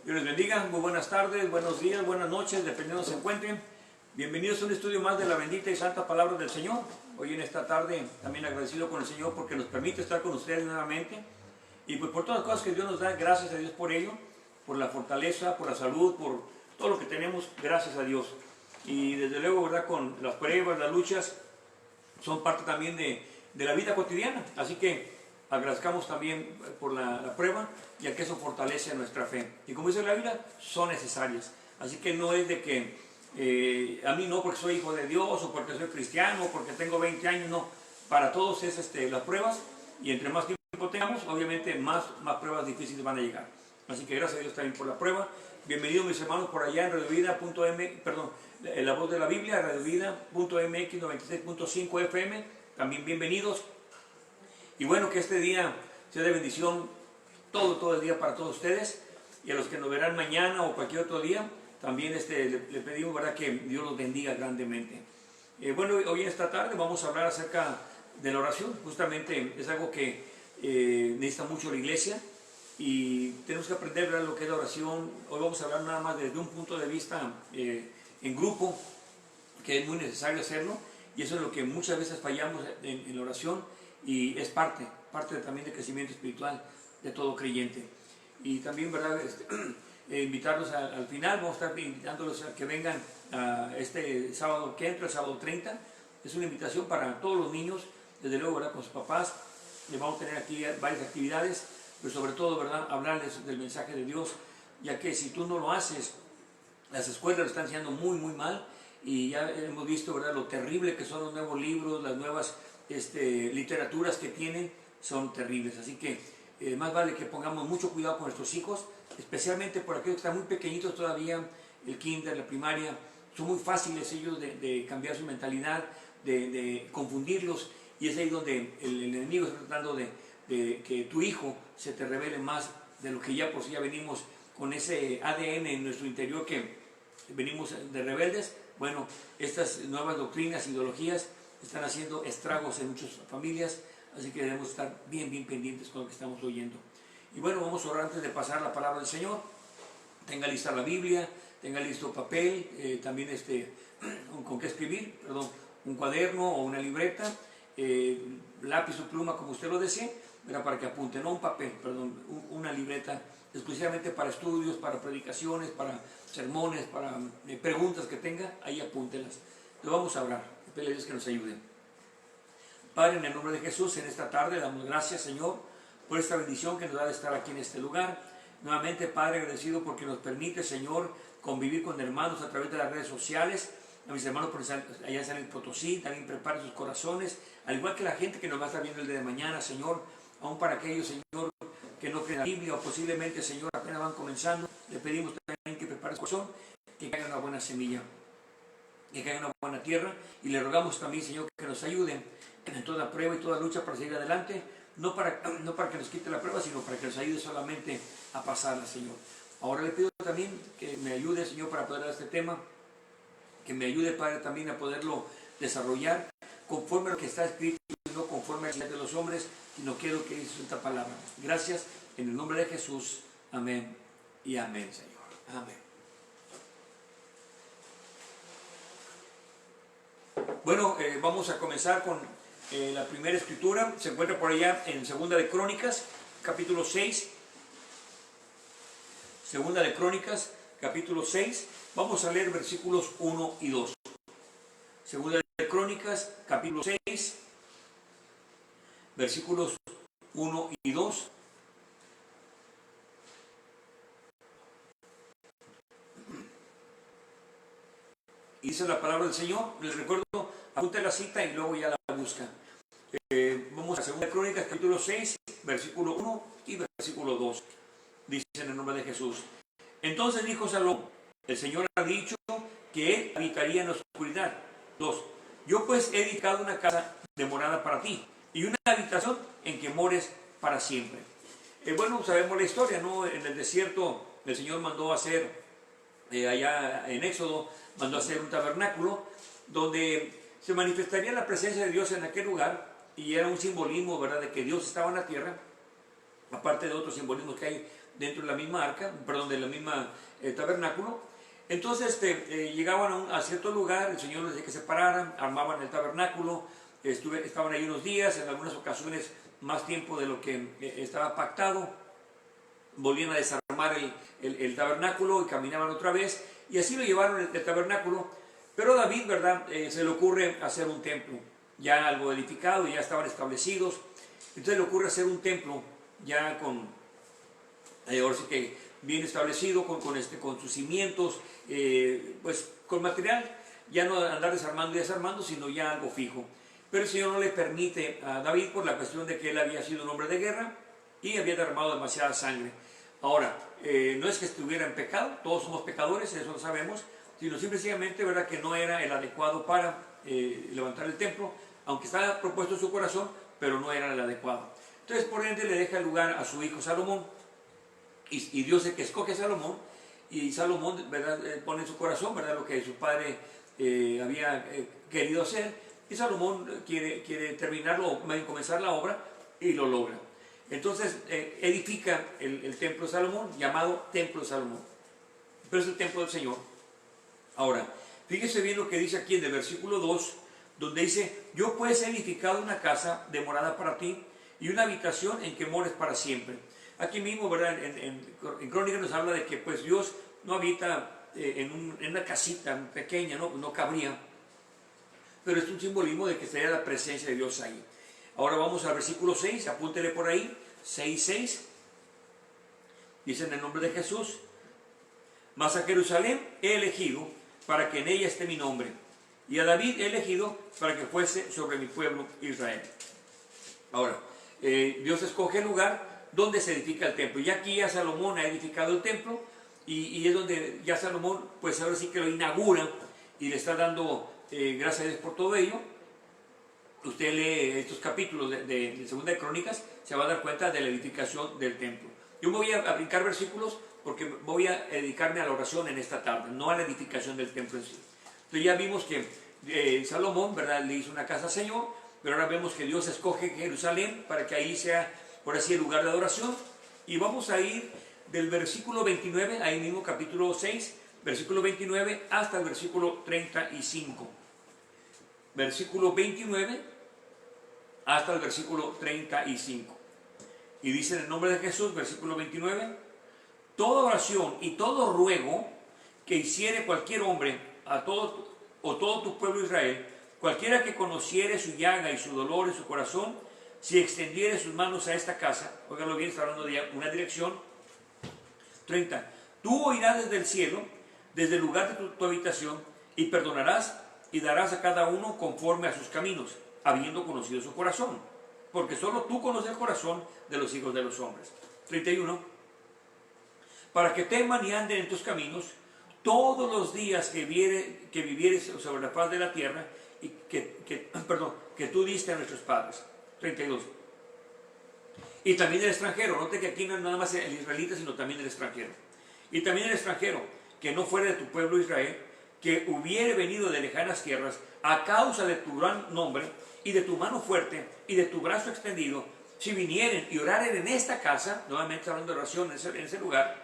Dios les bendiga, muy buenas tardes, buenos días, buenas noches, dependiendo de donde se encuentren. Bienvenidos a un estudio más de la bendita y santa palabra del Señor. Hoy en esta tarde también agradecido con el Señor porque nos permite estar con ustedes nuevamente. Y pues por todas las cosas que Dios nos da, gracias a Dios por ello, por la fortaleza, por la salud, por todo lo que tenemos, gracias a Dios. Y desde luego, ¿verdad? Con las pruebas, las luchas, son parte también de la vida cotidiana. Así que agradezcamos también por la prueba, ya que eso fortalece nuestra fe. Y como dice la Biblia, son necesarias. Así que no es de que a mí no porque soy hijo de Dios, o porque soy cristiano, o porque tengo 20 años, no. Para todos es las pruebas, y entre más tiempo tengamos, obviamente más pruebas difíciles van a llegar. Así que gracias a Dios también por la prueba. Bienvenidos mis hermanos por allá en la voz de la Biblia, radiovida.mx 96.5 FM, también bienvenidos. Y bueno, que este día sea de bendición todo el día para todos ustedes, y a los que nos verán mañana o cualquier otro día, también le pedimos, ¿verdad?, que Dios los bendiga grandemente. Bueno, hoy en esta tarde vamos a hablar acerca de la oración. Justamente es algo que necesita mucho la iglesia, y tenemos que aprender, ¿verdad?, lo que es la oración. Hoy vamos a hablar nada más desde un punto de vista en grupo, que es muy necesario hacerlo, y eso es lo que muchas veces fallamos en la oración, y es parte también del crecimiento espiritual de todo creyente. Y también, ¿verdad?, invitarlos al final. Vamos a estar invitándolos a que vengan a este sábado que entra, el sábado 30. Es una invitación para todos los niños, desde luego, ¿verdad?, con sus papás. Les vamos a tener aquí varias actividades, pero sobre todo, ¿verdad?, hablarles del mensaje de Dios, ya que si tú no lo haces, las escuelas lo están haciendo muy mal, y ya hemos visto, ¿verdad?, lo terrible que son los nuevos libros, las nuevas literaturas que tienen, son terribles. Así que más vale que pongamos mucho cuidado con nuestros hijos, especialmente por aquellos que están muy pequeñitos todavía, el kinder, la primaria. Son muy fáciles ellos de cambiar su mentalidad, de confundirlos, y es ahí donde el enemigo está tratando de que tu hijo se te revele más de lo que ya por sí ya venimos con ese ADN en nuestro interior, que venimos de rebeldes. Bueno, estas nuevas doctrinas, ideologías, están haciendo estragos en muchas familias, así que debemos estar bien pendientes con lo que estamos oyendo. Y bueno, vamos a orar antes de pasar la palabra del Señor. Tenga lista la Biblia, tenga listo papel, también con qué escribir, un cuaderno o una libreta, lápiz o pluma, como usted lo desee, para que apunte, no un papel, una libreta exclusivamente para estudios, para predicaciones, para sermones, para preguntas que tenga, ahí apúntelas. Le vamos a orar, pedirle a Dios que nos ayude. Padre, en el nombre de Jesús, en esta tarde damos gracias, Señor, por esta bendición que nos da de estar aquí en este lugar. Nuevamente, Padre, agradecido porque nos permite, Señor, convivir con hermanos a través de las redes sociales. A mis hermanos por allá en San Luis Potosí, también preparen sus corazones, al igual que la gente que nos va a estar viendo el día de mañana, Señor, aún para aquellos, Señor, que no creen en la Biblia, o posiblemente, Señor, apenas van comenzando. Le pedimos también que prepare su corazón, que caiga una buena semilla, que caiga una buena tierra, y le rogamos también, Señor, que nos ayuden en toda prueba y toda lucha para seguir adelante, no para que nos quite la prueba, sino para que nos ayude solamente a pasarla, Señor. Ahora le pido también que me ayude, Señor, para poder dar este tema, que me ayude, Padre, también a poderlo desarrollar conforme a lo que está escrito, y no conforme a la de los hombres, sino quiero que dice esta palabra. Gracias, en el nombre de Jesús, amén y amén, Señor. Amén. Bueno, vamos a comenzar con la primera escritura. Se encuentra por allá en Segunda de Crónicas, capítulo 6. Segunda de Crónicas, capítulo 6. Vamos a leer versículos 1 y 2. Segunda de Crónicas, capítulo 6, versículos 1 y 2. Y dice la palabra del Señor. Les recuerdo, apunte la cita y luego ya la busca. Vamos a Segunda de Crónicas, capítulo 6, versículo 1 y versículo 2. Dice en el nombre de Jesús: Entonces dijo Salomón: El Señor ha dicho que Él habitaría en la oscuridad. 2. Yo pues he dedicado una casa de morada para ti, y una habitación en que mores para siempre. Bueno, sabemos la historia, ¿no? En el desierto el Señor mandó a hacer, allá en Éxodo, mandó a hacer un tabernáculo, donde se manifestaría la presencia de Dios en aquel lugar, y era un simbolismo, ¿verdad?, de que Dios estaba en la tierra. aparte de otros simbolismos que hay dentro de la misma arca, perdón, de la misma tabernáculo. Entonces llegaban a cierto lugar, el Señor les decía que se pararan, armaban el tabernáculo, estaban ahí unos días, en algunas ocasiones más tiempo de lo que estaba pactado, volvían a desarmar el tabernáculo y caminaban otra vez, y así lo llevaron el tabernáculo. Pero a David, ¿verdad? Se le ocurre hacer un templo, ya algo edificado, ya estaban establecidos, entonces le ocurre hacer un templo ya con, ahora sí que bien establecido, con sus cimientos, pues con material, ya no andar desarmando y desarmando, sino ya algo fijo. Pero el Señor no le permite a David por la cuestión de que él había sido un hombre de guerra y había derramado demasiada sangre. Ahora, no es que estuviera en pecado, todos somos pecadores, eso lo sabemos, sino simplemente, ¿verdad?, que no era el adecuado para levantar el templo, aunque estaba propuesto en su corazón, pero no era el adecuado. Entonces, por ende, le deja el lugar a su hijo Salomón, y Dios es el que escoge a Salomón, y Salomón, ¿verdad?, pone en su corazón, ¿verdad?, lo que su padre había querido hacer, y Salomón quiere terminarlo, comenzar la obra, y lo logra. Entonces edifica el templo de Salomón, llamado Templo de Salomón, pero es el templo del Señor. Ahora, fíjese bien lo que dice aquí en el versículo 2, donde dice: yo pues he edificado una casa de morada para ti, y una habitación en que mores para siempre. Aquí mismo, ¿verdad?, en Crónicas nos habla de que pues Dios no habita en una casita pequeña, no cabría, pero es un simbolismo de que sería la presencia de Dios ahí. Ahora vamos al versículo 6, apúntele por ahí, 6:6. Dice: en el nombre de Jesús, mas a Jerusalén he elegido para que en ella esté mi nombre, y a David he elegido para que fuese sobre mi pueblo Israel. Ahora, Dios escoge el lugar donde se edifica el templo. Y aquí ya Salomón ha edificado el templo, y es donde ya Salomón, pues ahora sí que lo inaugura, y le está dando gracias a Dios por todo ello. Usted lee estos capítulos de Segunda de Crónicas, se va a dar cuenta de la edificación del templo. Yo me voy a brincar versículos porque voy a dedicarme a la oración en esta tarde, no a la edificación del templo en sí. Entonces ya vimos que Salomón, ¿verdad?, le hizo una casa al Señor, pero ahora vemos que Dios escoge Jerusalén para que ahí sea, por así, el lugar de adoración. Y vamos a ir del versículo 29, ahí mismo capítulo 6, versículo 29 hasta el versículo 35. Versículo 29 hasta el versículo 35. Y dice en el nombre de Jesús, versículo 29: toda oración y todo ruego que hiciere cualquier hombre a todo tu pueblo Israel, cualquiera que conociere su llaga y su dolor en su corazón, si extendiere sus manos a esta casa, óigalo bien, está hablando de una dirección. 30. Tú oirás desde el cielo, desde el lugar de tu habitación, y perdonarás y darás a cada uno conforme a sus caminos, habiendo conocido su corazón, porque solo tú conoces el corazón de los hijos de los hombres. 31. Para que teman y anden en tus caminos todos los días que vivieres sobre la faz de la tierra, y que tú diste a nuestros padres. 32. Y también el extranjero, note que aquí no es nada más el israelita, sino también el extranjero. Y también el extranjero, que no fuera de tu pueblo Israel, que hubiere venido de lejanas tierras, a causa de tu gran nombre, y de tu mano fuerte, y de tu brazo extendido, si vinieren y oraren en esta casa, nuevamente hablando de oración en ese lugar.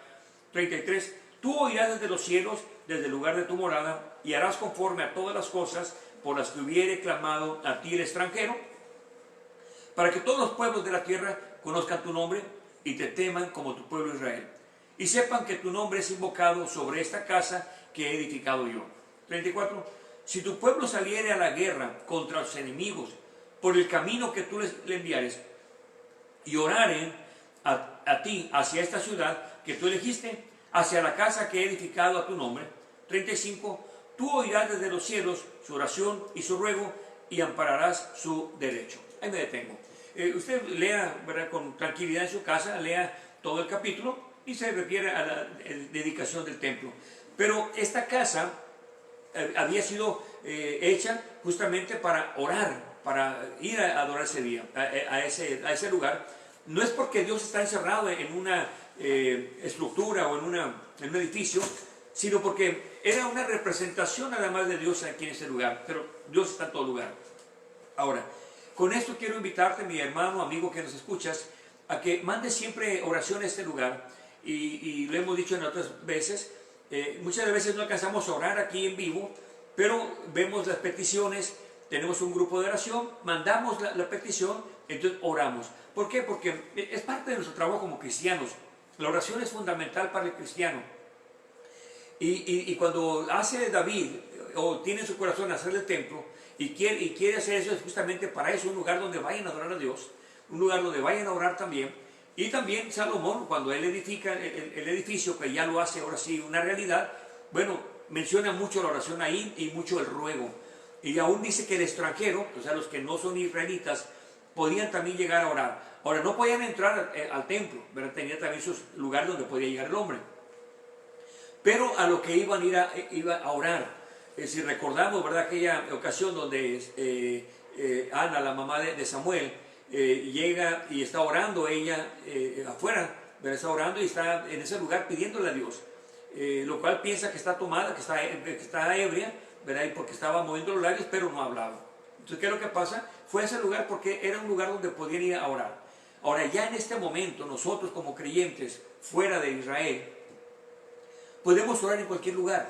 33. Tú oirás desde los cielos, desde el lugar de tu morada, y harás conforme a todas las cosas por las que hubiere clamado a ti el extranjero, para que todos los pueblos de la tierra conozcan tu nombre y te teman como tu pueblo Israel, y sepan que tu nombre es invocado sobre esta casa que he edificado yo. 34. Si tu pueblo saliere a la guerra contra sus enemigos por el camino que tú le enviares, y oraren a ti hacia esta ciudad que tú elegiste, hacia la casa que he edificado a tu nombre. 35. Tú oirás desde los cielos su oración y su ruego, y ampararás su derecho. Ahí me detengo. Usted lea, ¿verdad?, con tranquilidad en su casa, lea todo el capítulo, y se refiere a la dedicación del templo. Pero esta casa había sido hecha justamente para orar, para ir a adorar ese día, a ese lugar. No es porque Dios está encerrado en una estructura o en un edificio, sino porque era una representación nada más de Dios aquí en ese lugar, pero Dios está en todo lugar. Ahora, con esto quiero invitarte, mi hermano, amigo que nos escuchas, a que mande siempre oración a este lugar. Y lo hemos dicho en otras veces, muchas veces no alcanzamos a orar aquí en vivo, pero vemos las peticiones, tenemos un grupo de oración, mandamos la petición, entonces oramos. ¿Por qué? Porque es parte de nuestro trabajo como cristianos. La oración es fundamental para el cristiano. Y cuando hace David, o tiene en su corazón hacer el templo, y quiere hacer eso, es justamente para eso, un lugar donde vayan a adorar a Dios, un lugar donde vayan a orar también. Y también Salomón, cuando él edifica el edificio, que ya lo hace ahora sí una realidad, bueno, menciona mucho la oración ahí y mucho el ruego. Y aún dice que el extranjero, o sea, los que no son israelitas, podían también llegar a orar. Ahora, no podían entrar al templo, ¿verdad? Tenía también sus lugares donde podía llegar el hombre. Pero a lo que iba a orar. Si recordamos, ¿verdad?, aquella ocasión donde Ana, la mamá de Samuel, llega y está orando ella afuera, ¿verdad? Está orando y está en ese lugar pidiéndole a Dios, lo cual piensa que está tomada, que está ebria, ¿verdad? Y porque estaba moviendo los labios, pero no hablaba. Entonces, ¿qué es lo que pasa? Fue a ese lugar porque era un lugar donde podían ir a orar. Ahora, ya en este momento, nosotros como creyentes fuera de Israel, podemos orar en cualquier lugar.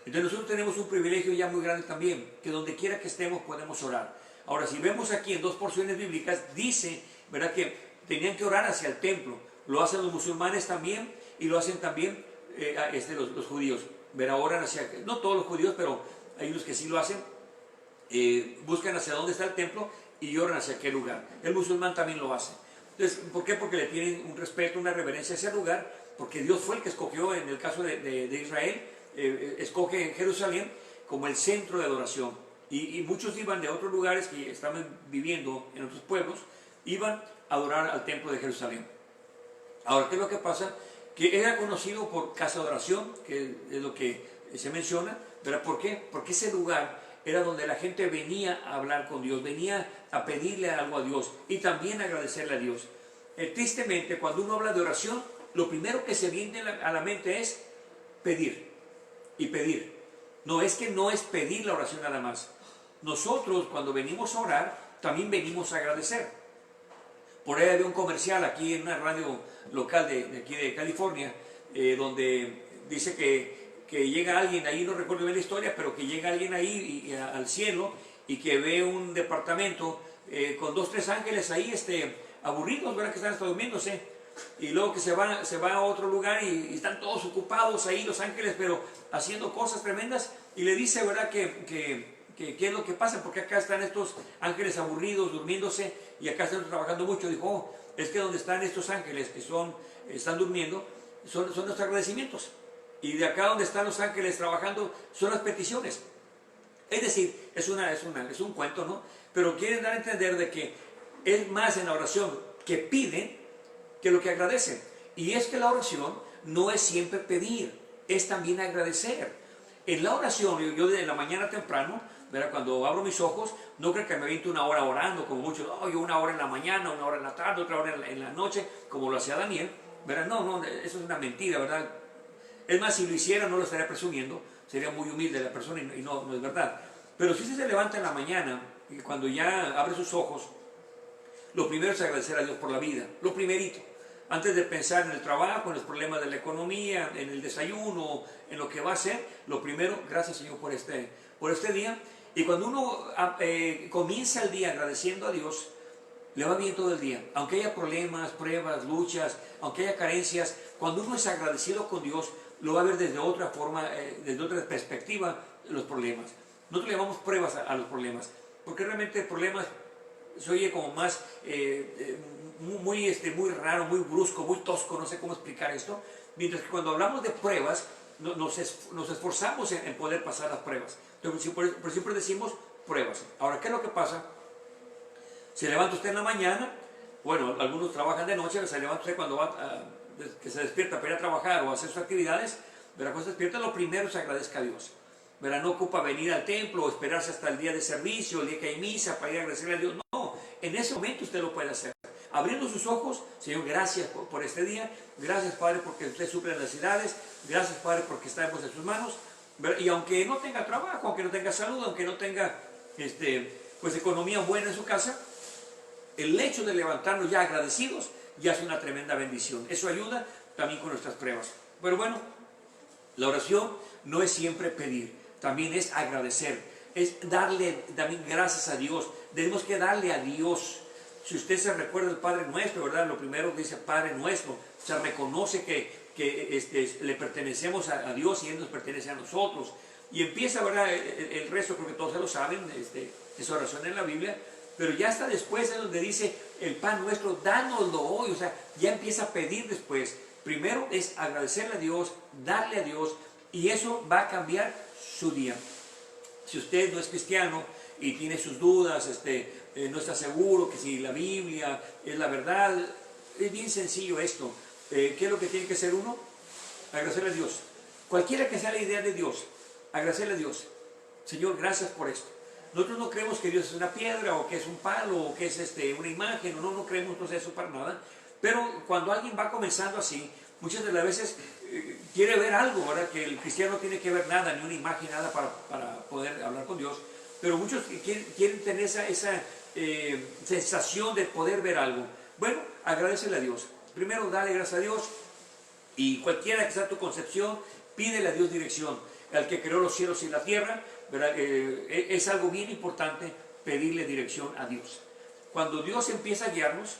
Entonces nosotros tenemos un privilegio ya muy grande también, que donde quiera que estemos podemos orar. Ahora, si vemos aquí en dos porciones bíblicas, dice, ¿verdad?, que tenían que orar hacia el templo. Lo hacen los musulmanes también, y lo hacen también los judíos. ¿Verdad? Oran hacia, no todos los judíos, pero hay unos que sí lo hacen, buscan hacia dónde está el templo y oran hacia aquel lugar. El musulmán también lo hace. Entonces, ¿por qué? Porque le tienen un respeto, una reverencia a ese lugar, porque Dios fue el que escogió, en el caso de Israel, escoge Jerusalén como el centro de adoración. Y muchos iban de otros lugares que estaban viviendo en otros pueblos, iban a adorar al templo de Jerusalén. Ahora, ¿qué es lo que pasa? Que era conocido por casa de oración, que es lo que se menciona, ¿verdad? ¿Por qué? Porque ese lugar era donde la gente venía a hablar con Dios, venía a pedirle algo a Dios y también a agradecerle a Dios. Tristemente, cuando uno habla de oración, lo primero que se viene a la mente es pedir y pedir. No es que no es pedir la oración nada más. Nosotros, cuando venimos a orar, también venimos a agradecer. Por ahí había un comercial aquí en una radio local de aquí de California, donde dice que llega alguien ahí, no recuerdo bien la historia, pero que llega alguien ahí al cielo y que ve un departamento con 2, 3 ángeles ahí aburridos, ¿verdad?, que están hasta durmiéndose. Y luego que se va a otro lugar y están todos ocupados ahí los ángeles, pero haciendo cosas tremendas. Y le dice, ¿verdad?, que qué es lo que pasa, porque acá están estos ángeles aburridos, durmiéndose, y acá están trabajando mucho. Dijo, oh, es que donde están estos ángeles que están durmiendo, son los agradecimientos. Y de acá donde están los ángeles trabajando, son las peticiones. Es decir, es un cuento, ¿no? Pero quieren dar a entender de que es más en la oración que piden que lo que agradecen. Y es que la oración no es siempre pedir, es también agradecer. En la oración, yo de la mañana temprano, ¿verdad?, cuando abro mis ojos, no creo que me aviente una hora orando, como muchos, yo una hora en la mañana, una hora en la tarde, otra hora en la noche, como lo hacía Daniel, ¿verdad? No, eso es una mentira, ¿verdad? Es más, si lo hiciera no lo estaría presumiendo, sería muy humilde la persona y no es verdad. Pero si se levanta en la mañana y cuando ya abre sus ojos, lo primero es agradecer a Dios por la vida, lo primerito. Antes de pensar en el trabajo, en los problemas de la economía, en el desayuno, en lo que va a hacer, lo primero, gracias Señor por este día. Y cuando uno comienza el día agradeciendo a Dios, le va bien todo el día. Aunque haya problemas, pruebas, luchas, aunque haya carencias, cuando uno es agradecido con Dios, lo va a ver desde otra forma, desde otra perspectiva, los problemas. Nosotros le llamamos pruebas a los problemas, porque realmente problemas se oye como más muy raro, muy brusco, muy tosco, no sé cómo explicar esto. Mientras que cuando hablamos de pruebas, nos esforzamos en poder pasar las pruebas. Entonces, por siempre decimos pruebas. Ahora, ¿qué es lo que pasa? Se levanta usted en la mañana, bueno, algunos trabajan de noche, se levanta usted cuando que se despierta para ir a trabajar o hacer sus actividades, ¿verdad? Cuando se despierta, lo primero se agradezca a Dios, ¿verdad? No ocupa venir al templo o esperarse hasta el día de servicio, el día que hay misa, para ir a agradecerle a Dios. No, en ese momento usted lo puede hacer. Abriendo sus ojos, Señor, gracias por este día, gracias Padre porque usted suple las necesidades, gracias Padre porque estamos en sus manos, y aunque no tenga trabajo, aunque no tenga salud, aunque no tenga pues economía buena en su casa, el hecho de levantarnos ya agradecidos ya es una tremenda bendición. Eso ayuda también con nuestras pruebas. Pero bueno, la oración no es siempre pedir, también es agradecer, es darle también gracias a Dios. Tenemos que darle a Dios. Si usted se recuerda del Padre Nuestro, ¿verdad? Lo primero que dice Padre Nuestro, se reconoce que le pertenecemos a Dios y Él nos pertenece a nosotros. Y empieza, ¿verdad? El resto, creo que todos se lo saben, es oración en la Biblia, pero ya hasta después es donde dice el pan nuestro, dánoslo hoy. O sea, ya empieza a pedir después. Primero es agradecerle a Dios, darle a Dios, y eso va a cambiar su día. Si usted no es cristiano y tiene sus dudas, no está seguro que si la Biblia es la verdad, es bien sencillo esto. ¿Qué es lo que tiene que hacer uno? Agradecerle a Dios. Cualquiera que sea la idea de Dios, agradecerle a Dios. Señor, gracias por esto. Nosotros no creemos que Dios es una piedra, o que es un palo, o que es una imagen, no creemos eso para nada. Pero cuando alguien va comenzando así, muchas de las veces quiere ver algo, ¿verdad? Que el cristiano no tiene que ver nada, ni una imagen, nada para poder hablar con Dios. Pero muchos quieren tener esa sensación de poder ver algo. Bueno, agradecele a Dios. Primero, dale gracias a Dios, y cualquiera que sea tu concepción, pídele a Dios dirección. Al que creó los cielos y la tierra, ¿verdad? Es algo bien importante pedirle dirección a Dios. Cuando Dios empieza a guiarnos,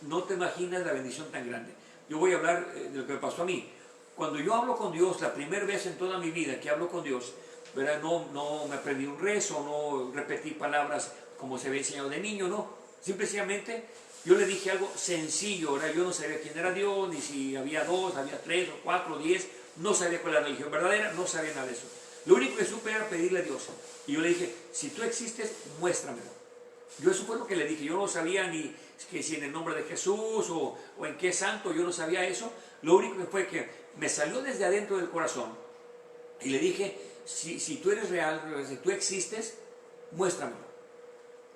no te imaginas la bendición tan grande. Yo voy a hablar de lo que me pasó a mí. Cuando yo hablo con Dios, la primera vez en toda mi vida que hablo con Dios, ¿verdad? No me aprendí un rezo, no repetí palabras como se había enseñado de niño, no. Simplemente yo le dije algo sencillo, ¿verdad? Yo no sabía quién era Dios, ni si había 2, había 3 o 4 o 10, no sabía cuál era la religión verdadera, no sabía nada de eso. Lo único que supe era pedirle a Dios. Y yo le dije, si tú existes, muéstramelo. Yo eso fue lo que le dije. Yo no sabía ni que si en el nombre de Jesús o en qué santo, yo no sabía eso. Lo único que fue que me salió desde adentro del corazón y le dije, si tú eres real, si tú existes, muéstramelo.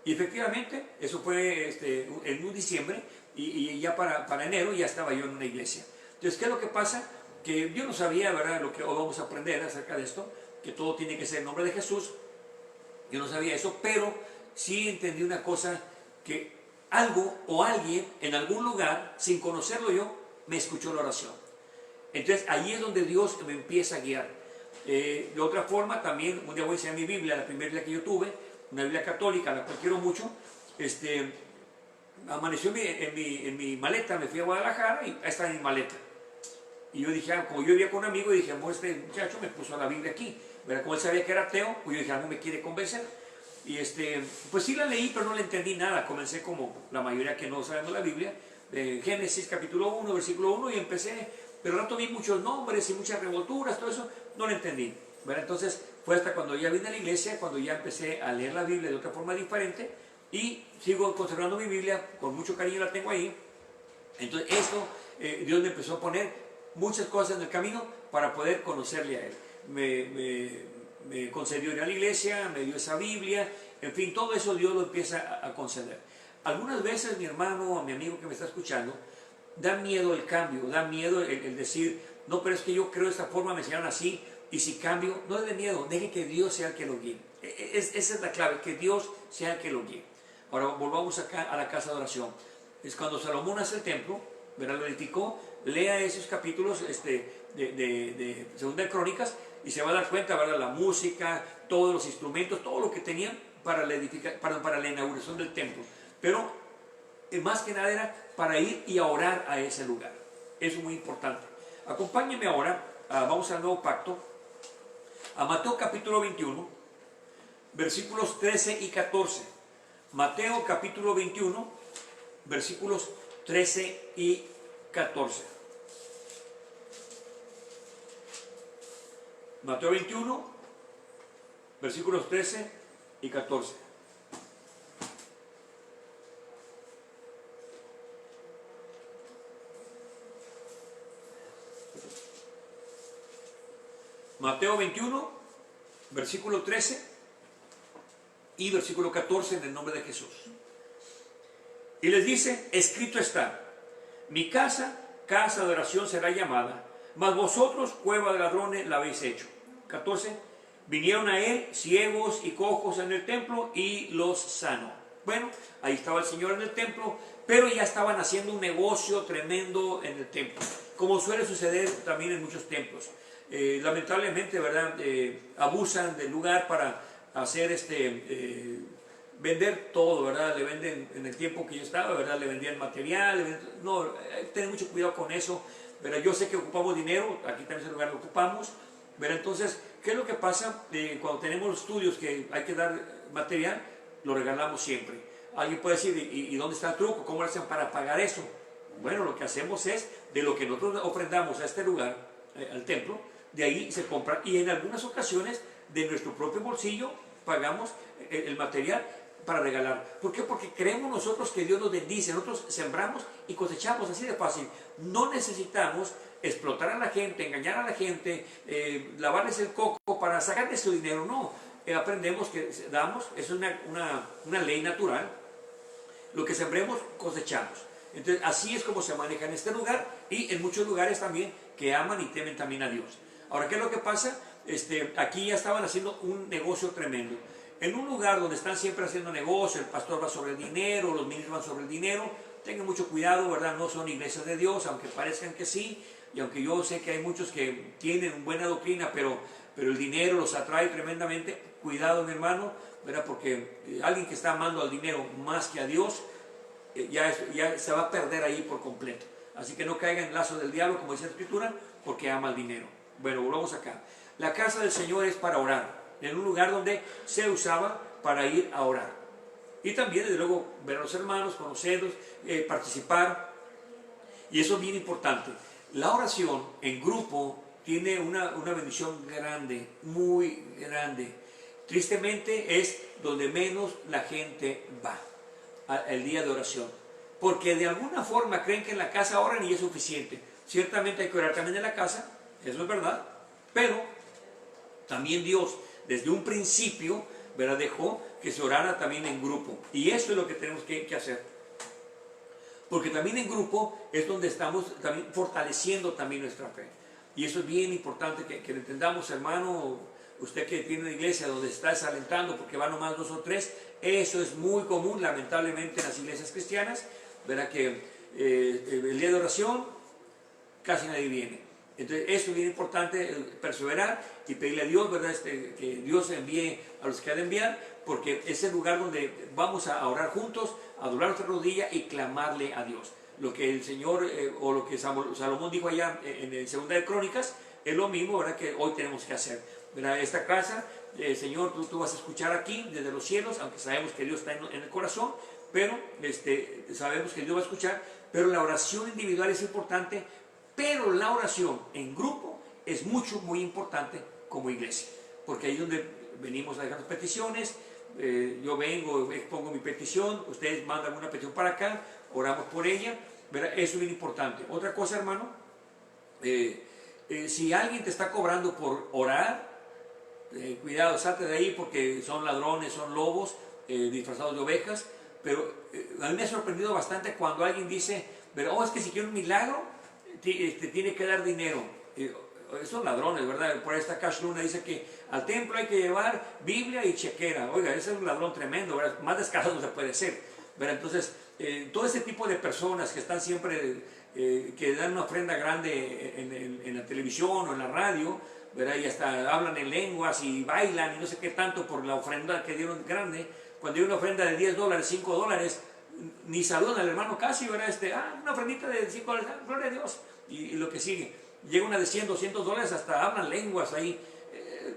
Y efectivamente, eso fue en un diciembre, y ya para enero ya estaba yo en una iglesia. Entonces, ¿qué es lo que pasa? Que yo no sabía, ¿verdad?, lo que hoy vamos a aprender acerca de esto, que todo tiene que ser en nombre de Jesús. Yo no sabía eso, pero sí entendí una cosa, que algo o alguien en algún lugar, sin conocerlo yo, me escuchó la oración. Entonces ahí es donde Dios me empieza a guiar. De otra forma, también un día voy a enseñar mi Biblia, la primera Biblia que yo tuve, una Biblia católica, la cual quiero mucho. Amaneció en mi maleta, me fui a Guadalajara y ahí está mi maleta. Y yo dije, como yo vivía con un amigo, y dije, este muchacho me puso la Biblia aquí. ¿Verdad? Como él sabía que era ateo, pues yo dije, algo me quiere convencer. Y pues sí la leí, pero no le entendí nada. Comencé como la mayoría que no sabemos la Biblia, de Génesis capítulo 1, versículo 1, y empecé, pero al rato vi muchos nombres y muchas revolturas, todo eso, no lo entendí. ¿Verdad? Entonces fue hasta cuando ya vine a la iglesia, cuando ya empecé a leer la Biblia de otra forma diferente, y sigo conservando mi Biblia, con mucho cariño la tengo ahí. Entonces esto, Dios me empezó a poner muchas cosas en el camino para poder conocerle a Él. Me concedió ir a la iglesia, me dio esa Biblia, en fin, todo eso Dios lo empieza a conceder. Algunas veces, mi hermano o mi amigo que me está escuchando, da miedo el cambio, da miedo el decir, no, pero es que yo creo de esta forma, me enseñaron así, y si cambio, no le dé miedo, deje que Dios sea el que lo guíe. Esa es la clave, que Dios sea el que lo guíe. Ahora volvamos acá a la casa de oración. Es cuando Salomón hace el templo, ¿verdad? Lo edificó, lea esos capítulos de Segunda de Crónicas, y se va a dar cuenta, ¿verdad? La música, todos los instrumentos, todo lo que tenían para la inauguración del templo. Pero más que nada era para ir y a orar a ese lugar. Eso es muy importante. Acompáñenme ahora, vamos al Nuevo Pacto, a Mateo capítulo 21, versículos 13 y 14. Mateo capítulo 21, versículos 13 y 14. Mateo 21, versículos 13 y 14. Mateo 21, versículo 13 y versículo 14, en el nombre de Jesús. Y les dice, escrito está, mi casa, casa de oración será llamada, mas vosotros, cueva de ladrones, la habéis hecho. 14. Vinieron a él ciegos y cojos en el templo y los sanó. Bueno, ahí estaba el Señor en el templo, pero ya estaban haciendo un negocio tremendo en el templo, como suele suceder también en muchos templos. Lamentablemente, ¿verdad? Abusan del lugar para hacer vender todo, ¿verdad? Le venden, en el tiempo que yo estaba, ¿verdad? Le vendían material, no, hay que tener mucho cuidado con eso, ¿verdad? Yo sé que ocupamos dinero, aquí también es el lugar que ocupamos, ¿verdad? Entonces, ¿qué es lo que pasa? Cuando tenemos estudios que hay que dar material, lo regalamos siempre. Alguien puede decir, ¿y dónde está el truco? ¿Cómo lo hacen para pagar eso? Bueno, lo que hacemos es, de lo que nosotros ofrendamos a este lugar, al templo, de ahí se compra, y en algunas ocasiones de nuestro propio bolsillo pagamos el material para regalar. ¿Por qué? Porque creemos nosotros que Dios nos bendice, nosotros sembramos y cosechamos, así de fácil. No necesitamos explotar a la gente, engañar a la gente, lavarles el coco para sacarles su dinero, no. Aprendemos que damos, es una ley natural, lo que sembremos cosechamos. Entonces así es como se maneja en este lugar y en muchos lugares también que aman y temen también a Dios. Ahora, ¿qué es lo que pasa? Aquí ya estaban haciendo un negocio tremendo. En un lugar donde están siempre haciendo negocio, el pastor va sobre el dinero, los ministros van sobre el dinero, tengan mucho cuidado, ¿verdad? No son iglesias de Dios, aunque parezcan que sí, y aunque yo sé que hay muchos que tienen buena doctrina, pero el dinero los atrae tremendamente. Cuidado, mi hermano, ¿verdad? Porque alguien que está amando al dinero más que a Dios, ya se va a perder ahí por completo. Así que no caiga en el lazo del diablo, como dice la Escritura, porque ama el dinero. Bueno, volvamos acá. La casa del Señor es para orar, en un lugar donde se usaba para ir a orar. Y también, desde luego, ver a los hermanos, conocerlos, participar. Y eso es bien importante. La oración en grupo tiene una bendición grande, muy grande. Tristemente es donde menos la gente va el día de oración, porque de alguna forma creen que en la casa oran y es suficiente. Ciertamente hay que orar también en la casa, eso es verdad, pero también Dios desde un principio, ¿verdad?, dejó que se orara también en grupo, y eso es lo que tenemos que hacer, porque también en grupo es donde estamos también fortaleciendo también nuestra fe, y eso es bien importante que lo entendamos, hermano. Usted que tiene una iglesia donde está desalentando porque van nomás 2 o 3, eso es muy común lamentablemente en las iglesias cristianas, ¿verdad? Que el día de oración casi nadie viene. Entonces eso es bien importante, perseverar y pedirle a Dios, ¿verdad? Que Dios envíe a los que ha de enviar, porque es el lugar donde vamos a orar juntos, a doblar nuestra rodilla y clamarle a Dios. Lo que el Señor, o lo que Salomón dijo allá en el 2 de Crónicas, es lo mismo, ¿verdad?, que hoy tenemos que hacer. ¿Verdad? Esta casa, Señor, tú vas a escuchar aquí desde los cielos, aunque sabemos que Dios está en el corazón, pero sabemos que Dios va a escuchar, pero la oración individual es importante, pero la oración en grupo es muy importante como iglesia, porque ahí es donde venimos a dejar las peticiones. Yo vengo, expongo mi petición, ustedes mandan una petición para acá, oramos por ella, ¿verdad? Eso es bien importante. Otra cosa, hermano, si alguien te está cobrando por orar, cuidado, salte de ahí, porque son ladrones, son lobos disfrazados de ovejas. Pero a mí me ha sorprendido bastante cuando alguien dice, pero es que si quiere un milagro tiene que dar dinero. Son ladrones, ¿verdad? Por ahí está Cash Luna, dice que al templo hay que llevar Biblia y chequera. Oiga, ese es un ladrón tremendo, ¿verdad? Más descarado no se puede ser, ¿verdad? Entonces, todo ese tipo de personas que están siempre, que dan una ofrenda grande en la televisión o en la radio, ¿verdad? Y hasta hablan en lenguas y bailan y no sé qué tanto por la ofrenda que dieron grande. Cuando hay una ofrenda de $10, $5, ni saludan al hermano casi, ¿verdad? Una ofrendita de $5, gloria a Dios, y lo que sigue. Llega una de $100, $200, hasta hablan lenguas ahí.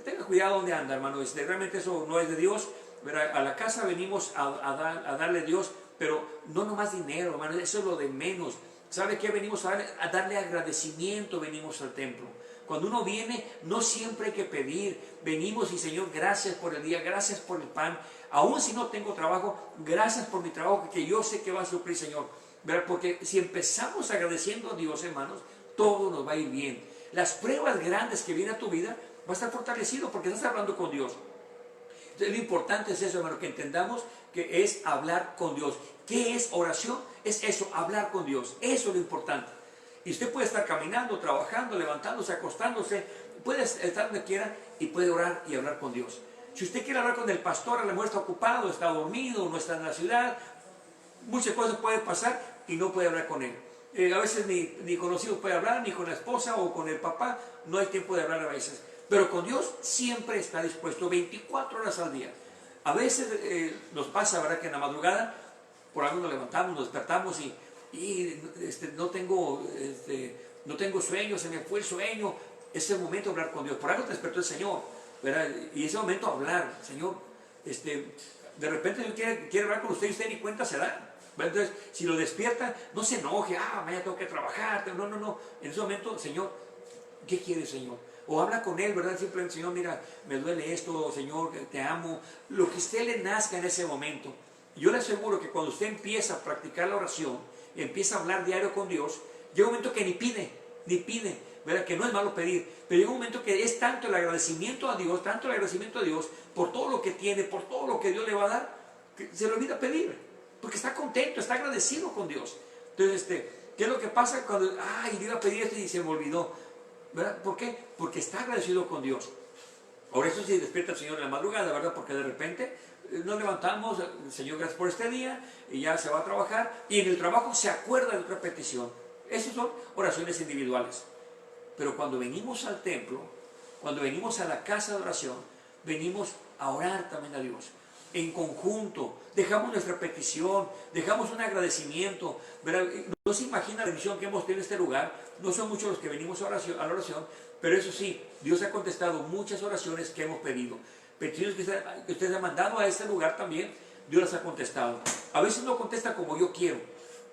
Tenga cuidado donde anda, hermano. Realmente eso no es de Dios, ¿verdad? A la casa venimos a darle a Dios, pero no nomás dinero, hermano, eso es lo de menos. ¿Sabe qué? Venimos a darle agradecimiento, venimos al templo. Cuando uno viene, no siempre hay que pedir. Venimos y, Señor, gracias por el día, gracias por el pan. Aún si no tengo trabajo, gracias por mi trabajo, que yo sé que va a suplir, Señor. ¿Verdad? Porque si empezamos agradeciendo a Dios, hermanos, todo nos va a ir bien. Las pruebas grandes que vienen a tu vida, va a estar fortalecido porque estás hablando con Dios. Entonces, lo importante es eso, hermano, que entendamos que es hablar con Dios. ¿Qué es oración? Es eso, hablar con Dios. Eso es lo importante. Y usted puede estar caminando, trabajando, levantándose, acostándose, puede estar donde quiera y puede orar y hablar con Dios. Si usted quiere hablar con el pastor, a lo mejor está ocupado, está dormido, no está en la ciudad, muchas cosas pueden pasar y no puede hablar con él. A veces ni con los hijos puede hablar, ni con la esposa o con el papá, no hay tiempo de hablar a veces. Pero con Dios siempre está dispuesto, 24 horas al día. A veces nos pasa, ¿verdad?, que en la madrugada por algo nos levantamos, nos despertamos y no tengo sueño, se me fue el sueño. Es el momento de hablar con Dios. Por algo te despertó el Señor, ¿verdad? Y ese momento hablar, Señor, de repente Dios quiere hablar con usted y usted ni cuenta se da. Entonces, si lo despierta, no se enoje, mañana tengo que trabajar. No. En ese momento, Señor, ¿qué quiere, Señor? O habla con Él, ¿verdad? Simplemente, Señor, mira, me duele esto, Señor, te amo. Lo que a usted le nazca en ese momento. Yo le aseguro que cuando usted empieza a practicar la oración, empieza a hablar diario con Dios, llega un momento que ni pide, ¿verdad? Que no es malo pedir, pero llega un momento que es tanto el agradecimiento a Dios, por todo lo que tiene, por todo lo que Dios le va a dar, que se le olvida pedir, porque está contento, está agradecido con Dios. Entonces, ¿qué es lo que pasa cuando, yo iba a pedir esto y se me olvidó? ¿Verdad? ¿Por qué? Porque está agradecido con Dios. Ahora eso sí despierta al Señor en la madrugada, ¿verdad? Porque de repente nos levantamos, Señor, gracias por este día, y ya se va a trabajar, y en el trabajo se acuerda de otra petición. Esas son oraciones individuales. Pero cuando venimos al templo, cuando venimos a la casa de oración, venimos a orar también a Dios. En conjunto, dejamos nuestra petición, dejamos un agradecimiento. ¿Verdad? No se imagina la bendición que hemos tenido en este lugar. No son muchos los que venimos a la oración, pero eso sí, Dios ha contestado muchas oraciones que hemos pedido. Peticiones que ustedes han mandado a este lugar también, Dios las ha contestado. A veces no contesta como yo quiero,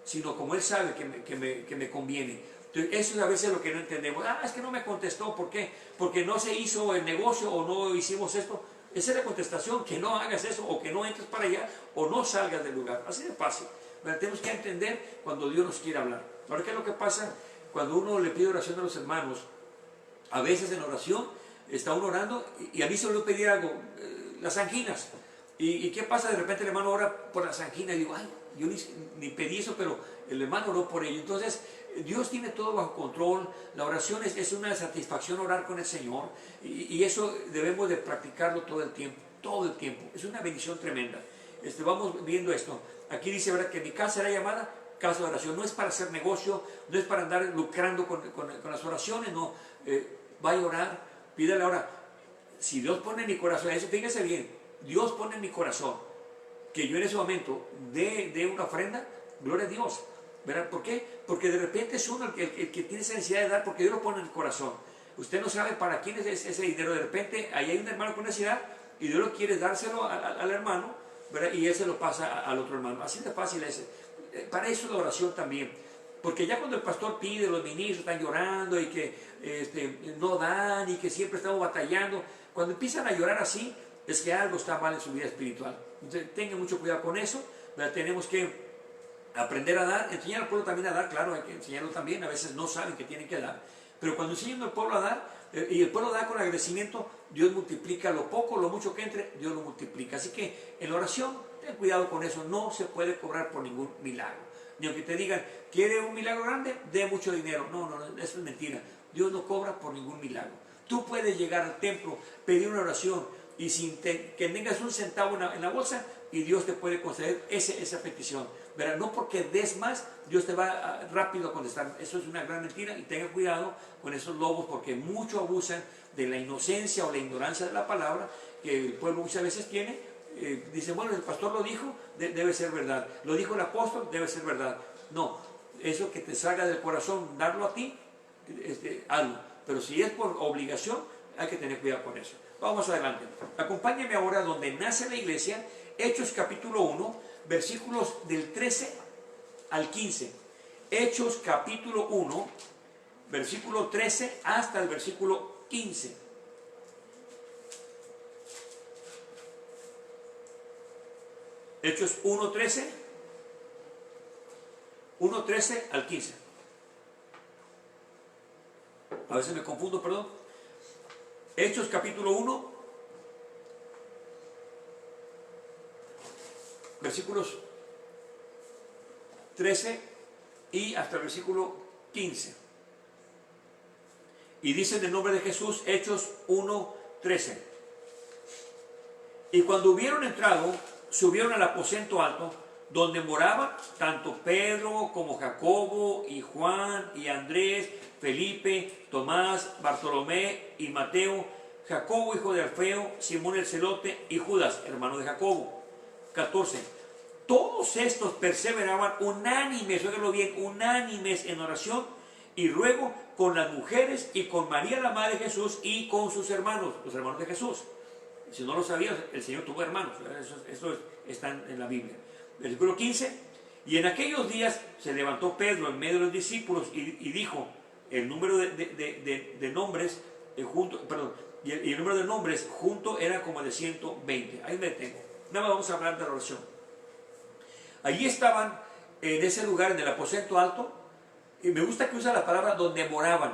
sino como Él sabe que me conviene. Entonces, eso es a veces lo que no entendemos. Es que no me contestó, ¿por qué? Porque no se hizo el negocio o no hicimos esto. Esa es la contestación, que no hagas eso, o que no entres para allá, o no salgas del lugar. Así de fácil. Pero tenemos que entender cuando Dios nos quiere hablar. Ahora, ¿qué es lo que pasa? Cuando uno le pide oración a los hermanos, a veces en oración está uno orando y a mí se me olvidó pedir algo, las anginas. ¿Y qué pasa? De repente el hermano ora por las anginas y digo, yo ni pedí eso, pero el hermano oró por ello. Entonces, Dios tiene todo bajo control. La oración es una satisfacción orar con el Señor, y eso debemos de practicarlo todo el tiempo. Es una bendición tremenda. Vamos viendo esto. Aquí dice, ¿verdad?, que mi casa será llamada casa de oración. No es para hacer negocio, no es para andar lucrando con las oraciones, no. Vaya a orar, pídale ahora. Si Dios pone en mi corazón, eso, fíjese bien, Dios pone en mi corazón que yo en ese momento dé una ofrenda, gloria a Dios. ¿Verdad? ¿Por qué? Porque de repente es uno el que tiene esa necesidad de dar, porque Dios lo pone en el corazón. Usted no sabe para quién es ese dinero. De repente ahí hay un hermano con necesidad y Dios lo quiere dárselo al hermano, ¿verdad? Y él se lo pasa al otro hermano. Así de fácil es. Para eso la oración también. Porque ya cuando el pastor pide, los ministros están llorando y que no dan y que siempre estamos batallando, cuando empiezan a llorar así, es que algo está mal en su vida espiritual. Entonces tengan mucho cuidado con eso, ¿verdad? Tenemos que aprender a dar, enseñar al pueblo también a dar, claro, hay que enseñarlo también. A veces no saben que tienen que dar, pero cuando enseñan al pueblo a dar, y el pueblo da con agradecimiento, Dios multiplica lo poco, lo mucho que entre, Dios lo multiplica. Así que en la oración, ten cuidado con eso, no se puede cobrar por ningún milagro. Ni aunque te digan, ¿quiere un milagro grande? Dé mucho dinero. No, eso es mentira. Dios no cobra por ningún milagro. Tú puedes llegar al templo, pedir una oración, y sin que tengas un centavo en la bolsa, y Dios te puede conceder esa petición. ¿Verdad? No porque des más, Dios te va rápido a contestar. Eso es una gran mentira, y tenga cuidado con esos lobos, porque mucho abusan de la inocencia o la ignorancia de la palabra que el pueblo muchas veces tiene. Dicen, bueno, el pastor lo dijo, debe ser verdad. Lo dijo el apóstol, debe ser verdad. No, eso que te salga del corazón, darlo a ti, hazlo. Pero si es por obligación, hay que tener cuidado con eso. Vamos adelante. Acompáñame ahora donde nace la iglesia, Hechos capítulo 1, versículos del 13 al 15. Hechos capítulo 1, versículo 13 hasta el versículo 15. Hechos 1:13 al 15. A veces me confundo, perdón. Hechos capítulo 1, versículos 13 y hasta el versículo 15. Y dice en el nombre de Jesús, Hechos 1:13. Y cuando hubieron entrado, subieron al aposento alto, donde moraban tanto Pedro como Jacobo y Juan y Andrés, Felipe, Tomás, Bartolomé y Mateo, Jacobo hijo de Alfeo, Simón el celote y Judas, hermano de Jacobo. 14. Todos estos perseveraban unánimes, óiganlo bien, unánimes en oración y ruego con las mujeres y con María la madre de Jesús y con sus hermanos, los hermanos de Jesús. Si no lo sabías, el Señor tuvo hermanos, eso está en la Biblia. Versículo 15. Y en aquellos días se levantó Pedro en medio de los discípulos y dijo, el número de nombres y el número de nombres junto era como de 120. Ahí me detengo. Nada más vamos a hablar de la oración. Allí estaban en ese lugar, en el aposento alto, y me gusta que usa la palabra donde moraban.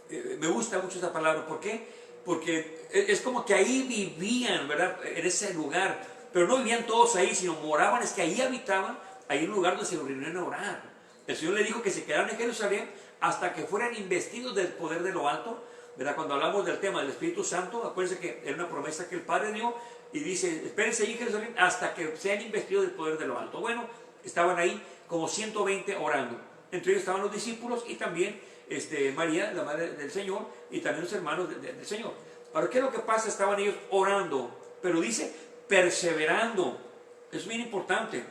Me gusta mucho esa palabra. ¿Por qué? Porque es como que ahí vivían, ¿verdad? En ese lugar. Pero no vivían todos ahí, sino moraban, es que ahí habitaban, ahí en un lugar donde se reunían a orar. El Señor le dijo que se quedaran en Jerusalén hasta que fueran investidos del poder de lo alto, ¿verdad? Cuando hablamos del tema del Espíritu Santo, acuérdense que era una promesa que el Padre dio y dice, espérense ahí en Jerusalén hasta que sean investidos del poder de lo alto. Bueno, estaban ahí como 120 orando. Entre ellos estaban los discípulos y también María, la madre del Señor, y también los hermanos del Señor. Ahora, ¿qué es lo que pasa? Estaban ellos orando, pero dice perseverando. Es bien importante.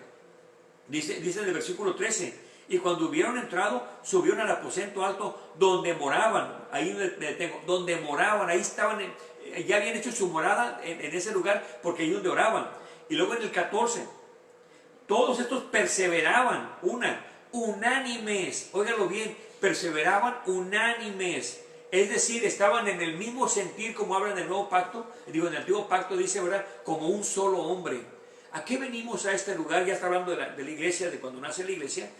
Dice en el versículo 13, y cuando hubieron entrado, subieron al aposento alto donde moraban. Ahí me detengo, donde moraban, ahí estaban, ya habían hecho su morada en ese lugar, porque ahí donde oraban. Y luego en el 14, todos estos perseveraban, unánimes, óiganlo bien, perseveraban unánimes. Es decir, estaban en el mismo sentir como habla en el nuevo pacto. Digo, en el antiguo pacto dice, ¿verdad? Como un solo hombre. ¿A qué venimos a este lugar? Ya está hablando de la iglesia, de cuando nace la iglesia.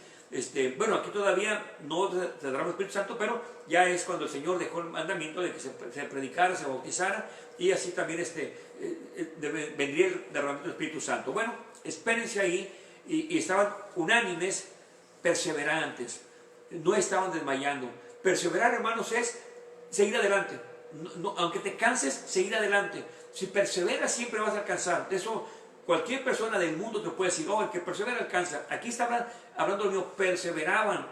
Bueno, aquí todavía no se dará el Espíritu Santo, pero ya es cuando el Señor dejó el mandamiento de que se predicara, se bautizara, y así también vendría el derramamiento del Espíritu Santo. Bueno, espérense ahí, y estaban unánimes, perseverantes, no estaban desmayando. Perseverar, hermanos, es seguir adelante. Aunque te canses, seguir adelante. Si perseveras, siempre vas a alcanzar. De eso cualquier persona del mundo te puede decir, oh, el que persevera alcanza. Aquí está hablando de ellos, perseveraban.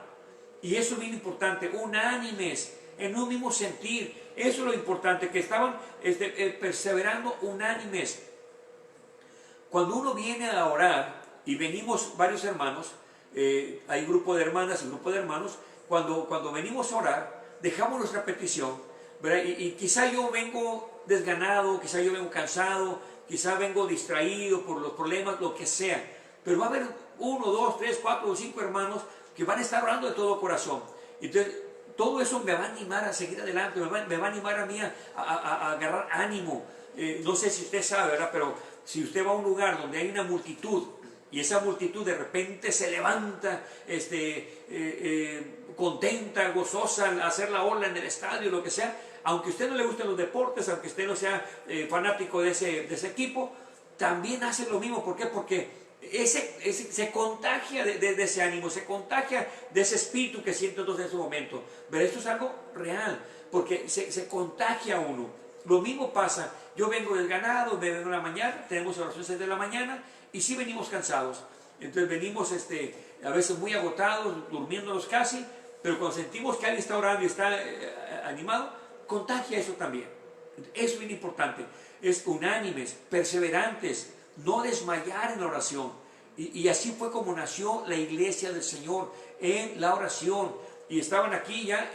Y eso es bien importante, unánimes, en un mismo sentir. Eso es lo importante, que estaban perseverando unánimes. Cuando uno viene a orar, y venimos varios hermanos, hay grupo de hermanas y grupo de hermanos, cuando venimos a orar, dejamos nuestra petición, ¿verdad? Y quizá yo vengo desganado, quizá yo vengo cansado, quizá vengo distraído por los problemas, lo que sea, pero va a haber 1, 2, 3, 4 o 5 hermanos que van a estar orando de todo corazón. Entonces, todo eso me va a animar a seguir adelante, me va a animar a mí a agarrar ánimo. No sé si usted sabe, ¿verdad? Pero si usted va a un lugar donde hay una multitud, y esa multitud de repente se levanta contenta, gozosa al hacer la ola en el estadio, lo que sea, aunque a usted no le gusten los deportes, aunque usted no sea fanático de ese equipo, también hace lo mismo. ¿Por qué? Porque se contagia de ese ánimo, se contagia de ese espíritu que siente entonces en ese momento. Pero esto es algo real, porque se contagia a uno. Lo mismo pasa, yo vengo desganado, me vengo en la mañana, tenemos oraciones 6 de la mañana, y sí venimos cansados. Entonces venimos a veces muy agotados, durmiéndonos casi, pero cuando sentimos que alguien está orando y está animado, contagia eso también. Es bien importante. Es unánimes, perseverantes, no desmayar en la oración. Y así fue como nació la iglesia del Señor, en la oración. Y estaban aquí ya,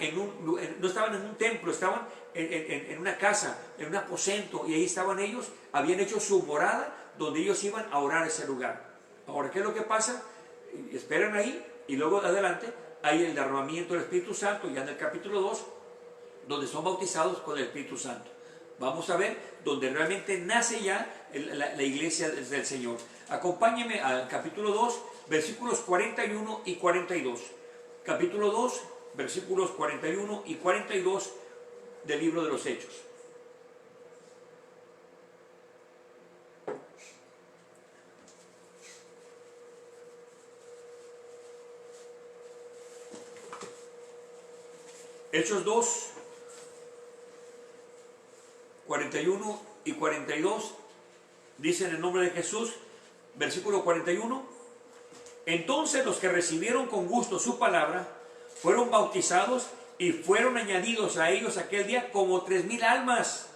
no estaban en un templo, estaban en una casa, en un aposento, y ahí estaban ellos, habían hecho su morada, donde ellos iban a orar ese lugar. Ahora, ¿qué es lo que pasa? Esperan ahí, y luego adelante hay el derramamiento del Espíritu Santo, ya en el capítulo 2, donde son bautizados con el Espíritu Santo. Vamos a ver donde realmente nace ya la iglesia del Señor. Acompáñenme al capítulo 2, versículos 41 y 42. Capítulo 2, versículos 41 y 42 del libro de los Hechos. Hechos 2, 41 y 42, dice en el nombre de Jesús, versículo 41, Entonces los que recibieron con gusto su palabra fueron bautizados y fueron añadidos a ellos aquel día como 3,000 almas.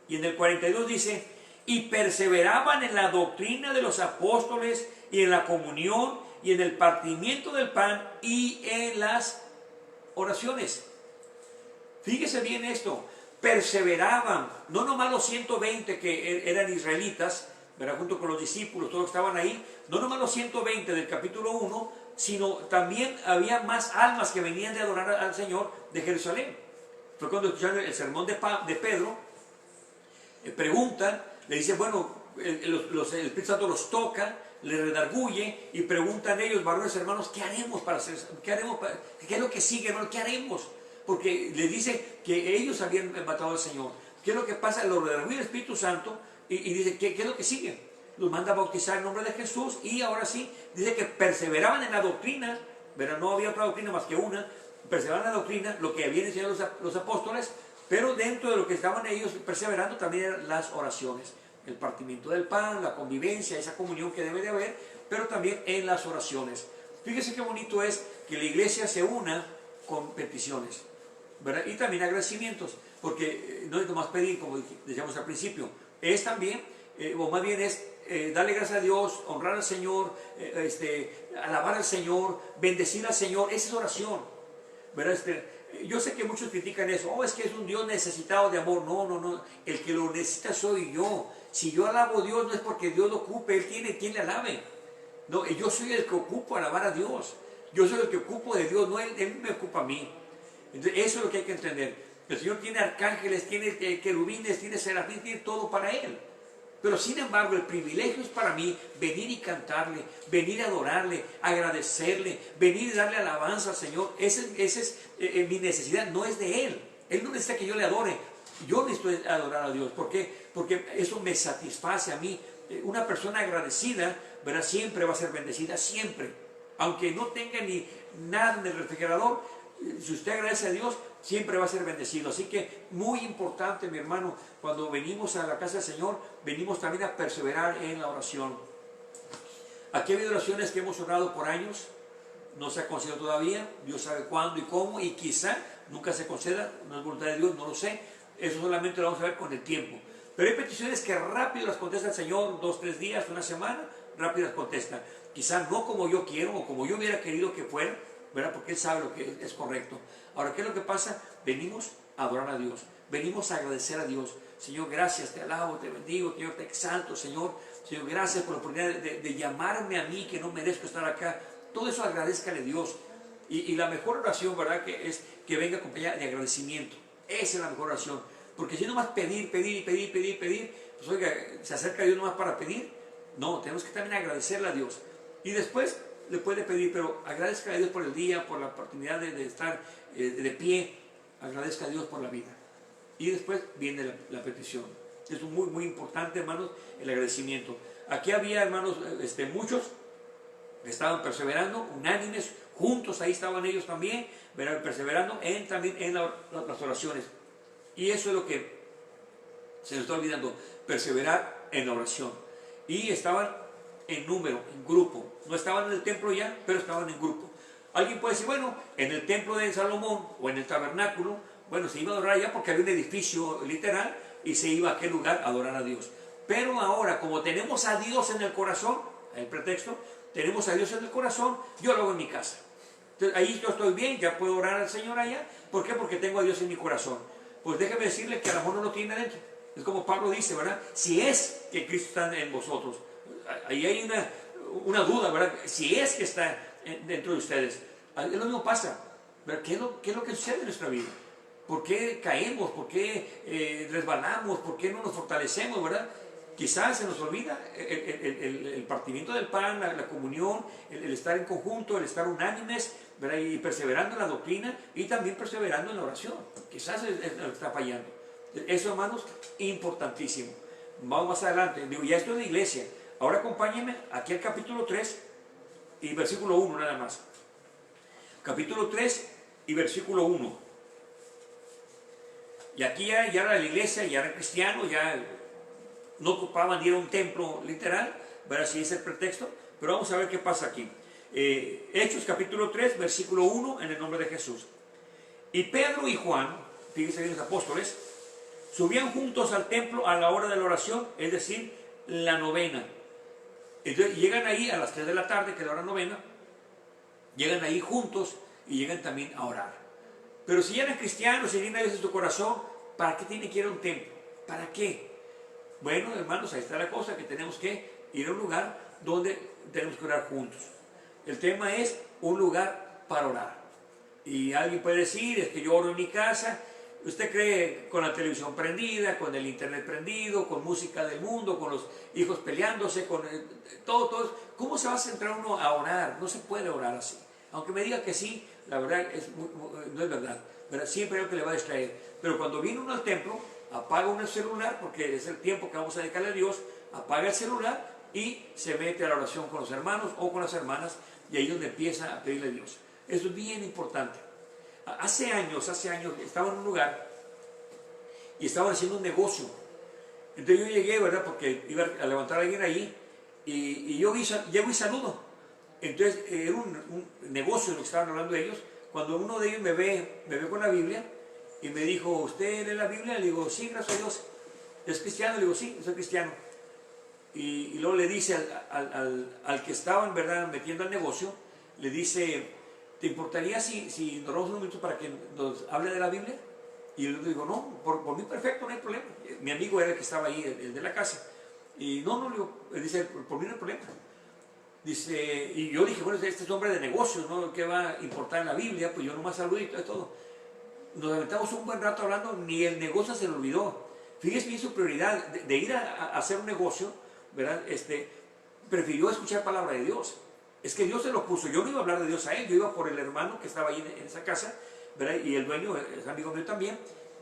Y en el 42 dice, y perseveraban en la doctrina de los apóstoles y en la comunión y en el partimiento del pan y en las oraciones. Fíjese bien esto, perseveraban, no nomás los 120 que eran israelitas, ¿verdad? Junto con los discípulos, todos estaban ahí, no nomás los 120 del capítulo 1, sino también había más almas que venían de adorar al Señor de Jerusalén. Fue cuando escucharon el sermón de Pedro, preguntan, le dicen, bueno, el Espíritu Santo los toca, les redarguye y preguntan ellos, varones hermanos, ¿qué haremos para hacer? ¿Qué es lo que sigue, hermano? ¿Qué haremos? Porque les dice que ellos habían matado al Señor. ¿Qué es lo que pasa? Los redarguye el Espíritu Santo y dice, ¿qué es lo que sigue? Los manda a bautizar en nombre de Jesús y ahora sí, dice que perseveraban en la doctrina, ¿verdad? No había otra doctrina más que una, perseveraban en la doctrina, lo que habían enseñado los apóstoles, pero dentro de lo que estaban ellos perseverando también eran las oraciones, el partimiento del pan, la convivencia, esa comunión que debe de haber, pero también en las oraciones. Fíjese qué bonito es que la iglesia se una con peticiones, ¿verdad? Y también agradecimientos, porque no es nomás pedir, como decíamos al principio, es también, o más bien es darle gracias a Dios, honrar al Señor, alabar al Señor, bendecir al Señor, esa es oración, ¿verdad? Yo sé que muchos critican eso, es que es un Dios necesitado de amor. No, el que lo necesita soy yo. Si yo alabo a Dios no es porque Dios lo ocupe, Él tiene quien le alabe. No, yo soy el que ocupo alabar a Dios. Yo soy el que ocupo de Dios, no Él me ocupa a mí. Entonces eso es lo que hay que entender. El Señor tiene arcángeles, tiene querubines, tiene serafín, tiene todo para Él. Pero sin embargo el privilegio es para mí venir y cantarle, venir a adorarle, agradecerle, venir y darle alabanza al Señor. Esa es mi necesidad, no es de Él. Él no necesita que yo le adore, yo necesito adorar a Dios. ¿Por qué? Porque eso me satisface a mí. Una persona agradecida, ¿verdad? Siempre va a ser bendecida, siempre. Aunque no tenga ni nada en el refrigerador, si usted agradece a Dios, siempre va a ser bendecido. Así que muy importante, mi hermano, cuando venimos a la casa del Señor, venimos también a perseverar en la oración. Aquí ha habido oraciones que hemos orado por años, no se ha concedido todavía, Dios sabe cuándo y cómo, y quizá nunca se conceda, no es voluntad de Dios, no lo sé, eso solamente lo vamos a ver con el tiempo. Pero hay peticiones que rápido las contesta el Señor, 2, 3 días, una semana, rápido las contesta. Quizá no como yo quiero o como yo hubiera querido que fuera, ¿verdad? Porque Él sabe lo que es correcto. Ahora, ¿qué es lo que pasa? Venimos a adorar a Dios, venimos a agradecer a Dios. Señor, gracias, te alabo, te bendigo, Señor, te exalto, Señor. Señor, gracias por la oportunidad de llamarme a mí, que no merezco estar acá. Todo eso agradezcale a Dios. Y la mejor oración, ¿verdad? Que es que venga acompañada de agradecimiento. Esa es la mejor oración. Porque si nomás pedir, pues oiga, ¿se acerca a Dios nomás para pedir? No, tenemos que también agradecerle a Dios. Y después le puede pedir, pero agradezca a Dios por el día, por la oportunidad de estar de pie. Agradezca a Dios por la vida. Y después viene la petición. Es muy, muy importante, hermanos, el agradecimiento. Aquí había, hermanos, muchos que estaban perseverando, unánimes, juntos, ahí estaban ellos también, perseverando también en las oraciones. Y eso es lo que se nos está olvidando, perseverar en la oración. Y estaban en número, en grupo. No estaban en el templo ya, pero estaban en grupo. Alguien puede decir, bueno, en el templo de Salomón o en el tabernáculo, bueno, se iba a adorar allá porque había un edificio literal y se iba a aquel lugar a adorar a Dios. Pero ahora, como tenemos a Dios en el corazón, el pretexto, tenemos a Dios en el corazón, yo lo hago en mi casa. Entonces, ahí yo estoy bien, ya puedo orar al Señor allá. ¿Por qué? Porque tengo a Dios en mi corazón. Pues déjeme decirle que a lo mejor no lo tiene adentro. Es como Pablo dice, ¿verdad? Si es que Cristo está en vosotros. Ahí hay una duda, ¿verdad? Si es que está dentro de ustedes. Lo mismo pasa, ¿verdad? ¿Qué es lo que sucede en nuestra vida? ¿Por qué caemos? ¿Por qué resbalamos? ¿Por qué no nos fortalecemos, verdad? Quizás se nos olvida el partimiento del pan, la comunión, el estar en conjunto, el estar unánimes, ¿verdad? Y perseverando en la doctrina y también perseverando en la oración. Quizás es lo que está fallando. Eso, hermanos, importantísimo. Vamos más adelante. Digo, ya esto es de iglesia. Ahora acompáñenme aquí al capítulo 3 y versículo 1 nada más. Capítulo 3 y versículo 1. Y aquí ya era la iglesia, ya eran cristianos, ya no ocupaban ir a un templo literal, ver si es el pretexto, pero vamos a ver qué pasa aquí. Hechos capítulo 3, versículo 1, en el nombre de Jesús. Y Pedro y Juan, fíjense bien los apóstoles, subían juntos al templo a la hora de la oración, es decir, la novena. Entonces llegan ahí a las 3 de la tarde, que es la hora novena, llegan ahí juntos y llegan también a orar. Pero si ya eran cristianos y tienen a Dios en su corazón, ¿para qué tiene que ir a un templo? ¿Para qué? Bueno, hermanos, ahí está la cosa, que tenemos que ir a un lugar donde tenemos que orar juntos. El tema es un lugar para orar. Y alguien puede decir, es que yo oro en mi casa. Usted cree con la televisión prendida, con el internet prendido, con música del mundo, con los hijos peleándose, con todo. ¿Cómo se va a centrar uno a orar? No se puede orar así. Aunque me diga que sí, la verdad no es verdad. Siempre hay algo que le va a distraer. Pero cuando viene uno al templo, apaga uno el celular, porque es el tiempo que vamos a dedicarle a Dios, apaga el celular y se mete a la oración con los hermanos o con las hermanas, y ahí es donde empieza a pedirle a Dios. Eso es bien importante. Hace años estaba en un lugar y estaban haciendo un negocio. Entonces yo llegué, ¿verdad? Porque iba a levantar a alguien ahí y yo llego y saludo. Entonces era un negocio de lo que estaban hablando ellos. Cuando uno de ellos me ve con la Biblia y me dijo, ¿usted lee la Biblia? Le digo, sí, gracias a Dios. ¿Es cristiano? Le digo, sí, soy cristiano. Y luego le dice al que estaba en verdad metiendo al negocio, le dice, ¿te importaría si nos damos un momento para que nos hable de la Biblia? Y yo le digo, no, por mí perfecto, no hay problema. Mi amigo era el que estaba ahí, el de la casa. Y no, le digo, él dice, por mí no hay problema. Dice, y yo dije, bueno, este es hombre de negocios, ¿no? ¿Qué va a importar la Biblia? Pues yo nomás saludito, es todo. Nos aventamos un buen rato hablando, ni el negocio se le olvidó. Fíjese bien su prioridad de ir a hacer un negocio, ¿verdad? Prefirió escuchar palabra de Dios. Es que Dios se lo puso. Yo no iba a hablar de Dios a él, yo iba por el hermano que estaba ahí en esa casa, ¿verdad? Y el dueño es amigo mío también.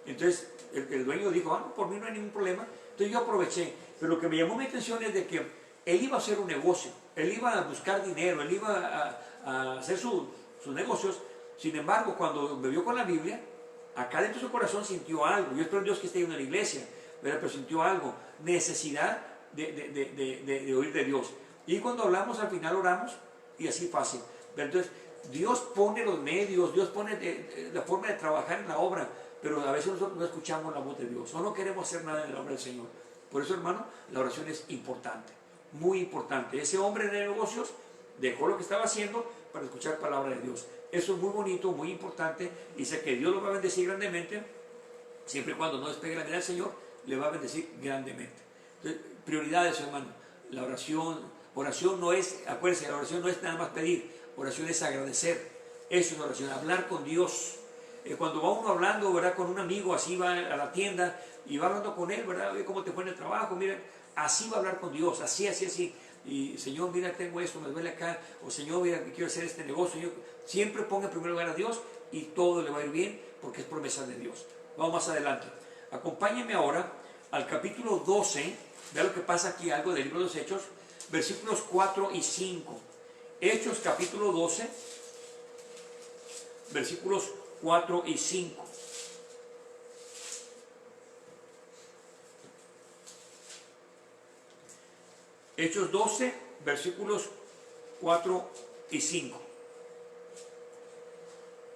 Entonces el dueño dijo, por mí no hay ningún problema. Entonces yo aproveché. Pero lo que me llamó mi atención es de que él iba a hacer un negocio, él iba a buscar dinero, él iba a hacer sus negocios. Sin embargo, cuando me vio con la Biblia, acá dentro de su corazón sintió algo. Yo espero en Dios que esté en la iglesia, ¿verdad? Pero sintió algo, necesidad de oír de Dios. Y cuando hablamos, al final oramos, y así fácil. Entonces, Dios pone los medios, Dios pone la forma de trabajar en la obra, pero a veces nosotros no escuchamos la voz de Dios, o no queremos hacer nada en la obra del Señor. Por eso, hermano, la oración es importante, muy importante. Ese hombre de negocios dejó lo que estaba haciendo para escuchar palabra de Dios. Eso es muy bonito, muy importante, y sé que Dios lo va a bendecir grandemente, siempre y cuando no despegue la mirada del Señor, le va a bendecir grandemente. Entonces, prioridades, hermano. La oración no es, acuérdense, la oración no es nada más pedir, oración es agradecer. Eso es oración, hablar con Dios. Cuando va uno hablando, ¿verdad? Con un amigo, así va a la tienda y va hablando con él, ¿verdad? Oye, ¿cómo te fue en el trabajo? Mira, así va a hablar con Dios, así. Y Señor, mira, tengo esto, me duele acá. O Señor, mira, quiero hacer este negocio. Siempre ponga en primer lugar a Dios y todo le va a ir bien porque es promesa de Dios. Vamos más adelante. Acompáñenme ahora al capítulo 12. Vea lo que pasa aquí, algo del libro de los Hechos, versículos 4 y 5. Hechos capítulo 12, versículos 4 y 5. Hechos 12, versículos 4 y 5.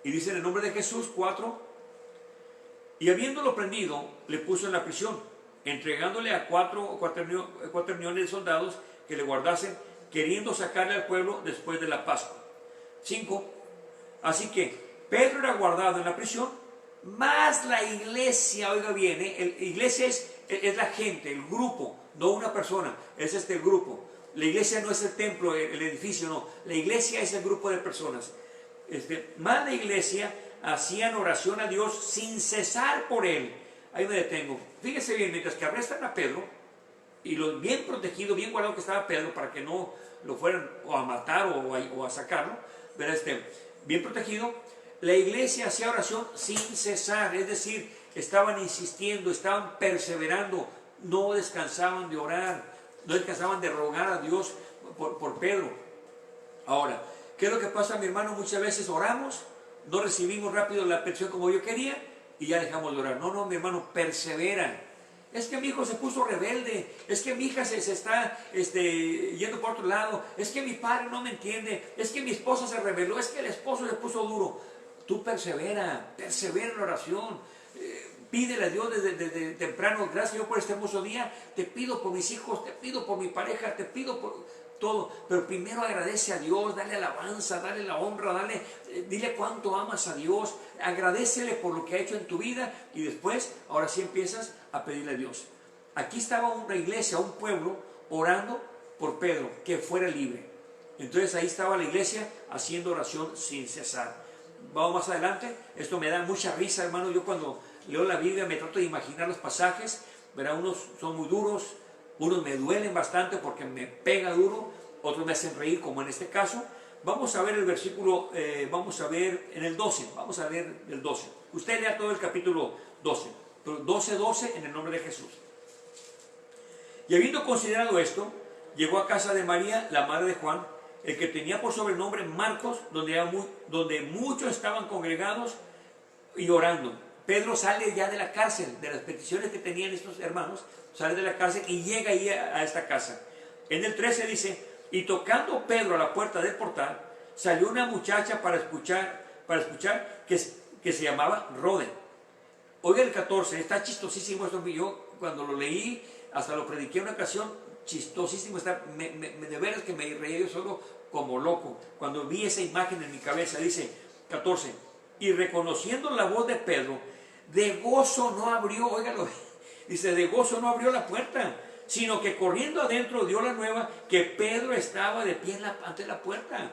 Y dice en el nombre de Jesús 4, y habiéndolo prendido, le puso en la prisión, entregándole a cuaterniones de soldados que le guardasen, queriendo sacarle al pueblo después de la Pascua. 5. Así que Pedro era guardado en la prisión, más la iglesia, oiga bien, iglesia es la gente, el grupo, no una persona, es este grupo. La iglesia no es el templo, el edificio, no. La iglesia es el grupo de personas. Más la iglesia hacían oración a Dios sin cesar por él. Ahí me detengo. Fíjese bien, mientras que arrestan a Pedro, y lo bien protegido, bien guardado que estaba Pedro para que no lo fueran o a matar o a sacarlo, pero bien protegido, la iglesia hacía oración sin cesar, es decir, estaban insistiendo, estaban perseverando, no descansaban de orar, no descansaban de rogar a Dios por Pedro. Ahora, ¿qué es lo que pasa, mi hermano? Muchas veces oramos, no recibimos rápido la petición como yo quería y ya dejamos de orar. No, mi hermano, persevera. Es que mi hijo se puso rebelde, es que mi hija se está yendo por otro lado, es que mi padre no me entiende, es que mi esposa se rebeló, es que el esposo se puso duro. Tú persevera en la oración. Pídele a Dios desde temprano, gracias Dios por este hermoso día, te pido por mis hijos, te pido por mi pareja, te pido por todo, pero primero agradece a Dios, dale alabanza, dale la honra, dile cuánto amas a Dios, agradécele por lo que ha hecho en tu vida y después, ahora sí empiezas a pedirle a Dios. Aquí estaba una iglesia, un pueblo, orando por Pedro, que fuera libre. Entonces ahí estaba la iglesia haciendo oración sin cesar. Vamos más adelante, esto me da mucha risa, hermano, yo cuando leo la Biblia me trato de imaginar los pasajes, verá, unos son muy duros, unos me duelen bastante porque me pega duro, otros me hacen reír como en este caso. Vamos a ver el versículo, vamos a ver en el 12, vamos a ver el 12. Usted lea todo el capítulo 12, pero 12 en el nombre de Jesús. Y habiendo considerado esto, llegó a casa de María, la madre de Juan, el que tenía por sobrenombre Marcos, donde muchos estaban congregados y orando. Pedro sale ya de la cárcel, de las peticiones que tenían estos hermanos, sale de la cárcel y llega ahí a esta casa. En el 13 dice, y tocando Pedro a la puerta del portal, salió una muchacha para escuchar que se llamaba Rode. Oiga el 14, está chistosísimo esto, yo cuando lo leí, hasta lo prediqué en una ocasión, chistosísimo, está, de veras que me reí yo solo como loco, cuando vi esa imagen en mi cabeza. Dice 14, y reconociendo la voz de Pedro, de gozo no abrió, óigalo, dice, de gozo no abrió la puerta, sino que corriendo adentro dio la nueva que Pedro estaba de pie ante la puerta.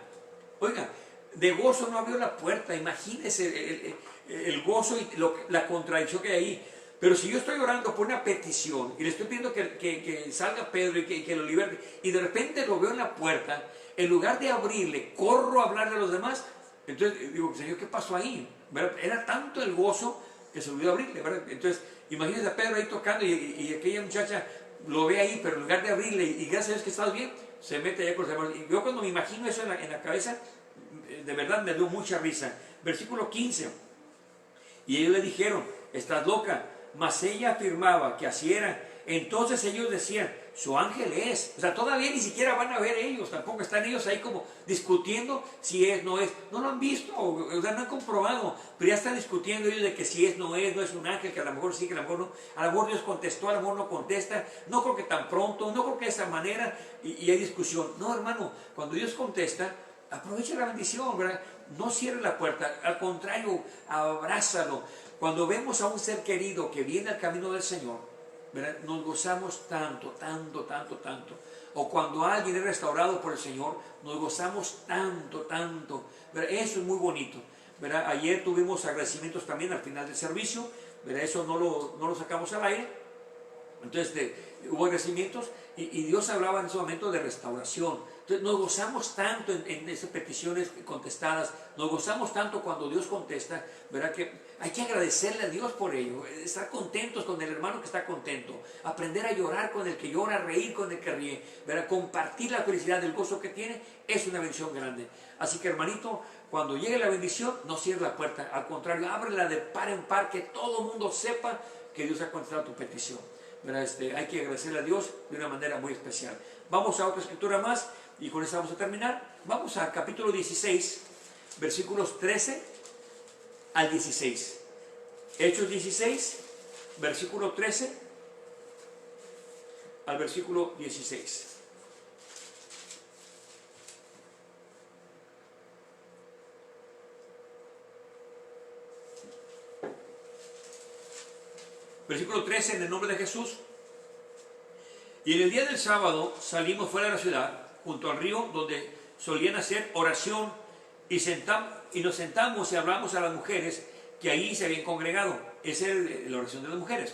Oiga, de gozo no abrió la puerta, imagínese el gozo y la contradicción que hay ahí. Pero si yo estoy orando por una petición y le estoy pidiendo que salga Pedro y que lo liberte, y de repente lo veo en la puerta, en lugar de abrirle, corro a hablarle a los demás, entonces digo, Señor, ¿qué pasó ahí? ¿Verdad? Era tanto el gozo que se olvidó abrirle, ¿verdad? Entonces, imagínense a Pedro ahí tocando y aquella muchacha lo ve ahí, pero en lugar de abrirle, y gracias a Dios que estás bien, se mete allá con los hermanos. Y yo cuando me imagino eso en la cabeza, de verdad me dio mucha risa. Versículo 15, y ellos le dijeron, estás loca, mas ella afirmaba que así era. Entonces ellos decían, su ángel es. O sea, todavía ni siquiera van a ver ellos, tampoco están ellos ahí como discutiendo si es, no es. No lo han visto, o sea, no han comprobado, pero ya están discutiendo ellos de que si es, no es un ángel, que a lo mejor sí, que a lo mejor no. A lo mejor Dios contestó, a lo mejor no contesta. No creo que tan pronto, no creo que de esa manera, y hay discusión. No, hermano, cuando Dios contesta, aprovecha la bendición, ¿verdad? No cierre la puerta, al contrario, abrázalo. Cuando vemos a un ser querido que viene al camino del Señor, ¿verdad? Nos gozamos tanto. O cuando alguien es restaurado por el Señor, nos gozamos tanto. ¿Verdad? Eso es muy bonito, ¿verdad? Ayer tuvimos agradecimientos también al final del servicio, ¿verdad? Eso no lo sacamos al aire. Entonces hubo agradecimientos y Dios hablaba en ese momento de restauración. Entonces nos gozamos tanto en esas peticiones contestadas, nos gozamos tanto cuando Dios contesta, ¿verdad? Que hay que agradecerle a Dios por ello, estar contentos con el hermano que está contento, aprender a llorar con el que llora, reír con el que ríe, ¿verdad? Compartir la felicidad del gozo que tiene es una bendición grande. Así que, hermanito, cuando llegue la bendición, no cierre la puerta, al contrario, ábrela de par en par, que todo el mundo sepa que Dios ha contestado tu petición. Hay que agradecerle a Dios de una manera muy especial. Vamos a otra escritura más y con eso vamos a terminar. Vamos al capítulo 16, versículos 13 al 16. Hechos 16, versículo 13 al versículo 16. Versículo 13, en el nombre de Jesús. Y en el día del sábado salimos fuera de la ciudad, junto al río, donde solían hacer oración, y nos sentamos y hablamos a las mujeres que ahí se habían congregado. Esa es la oración de las mujeres.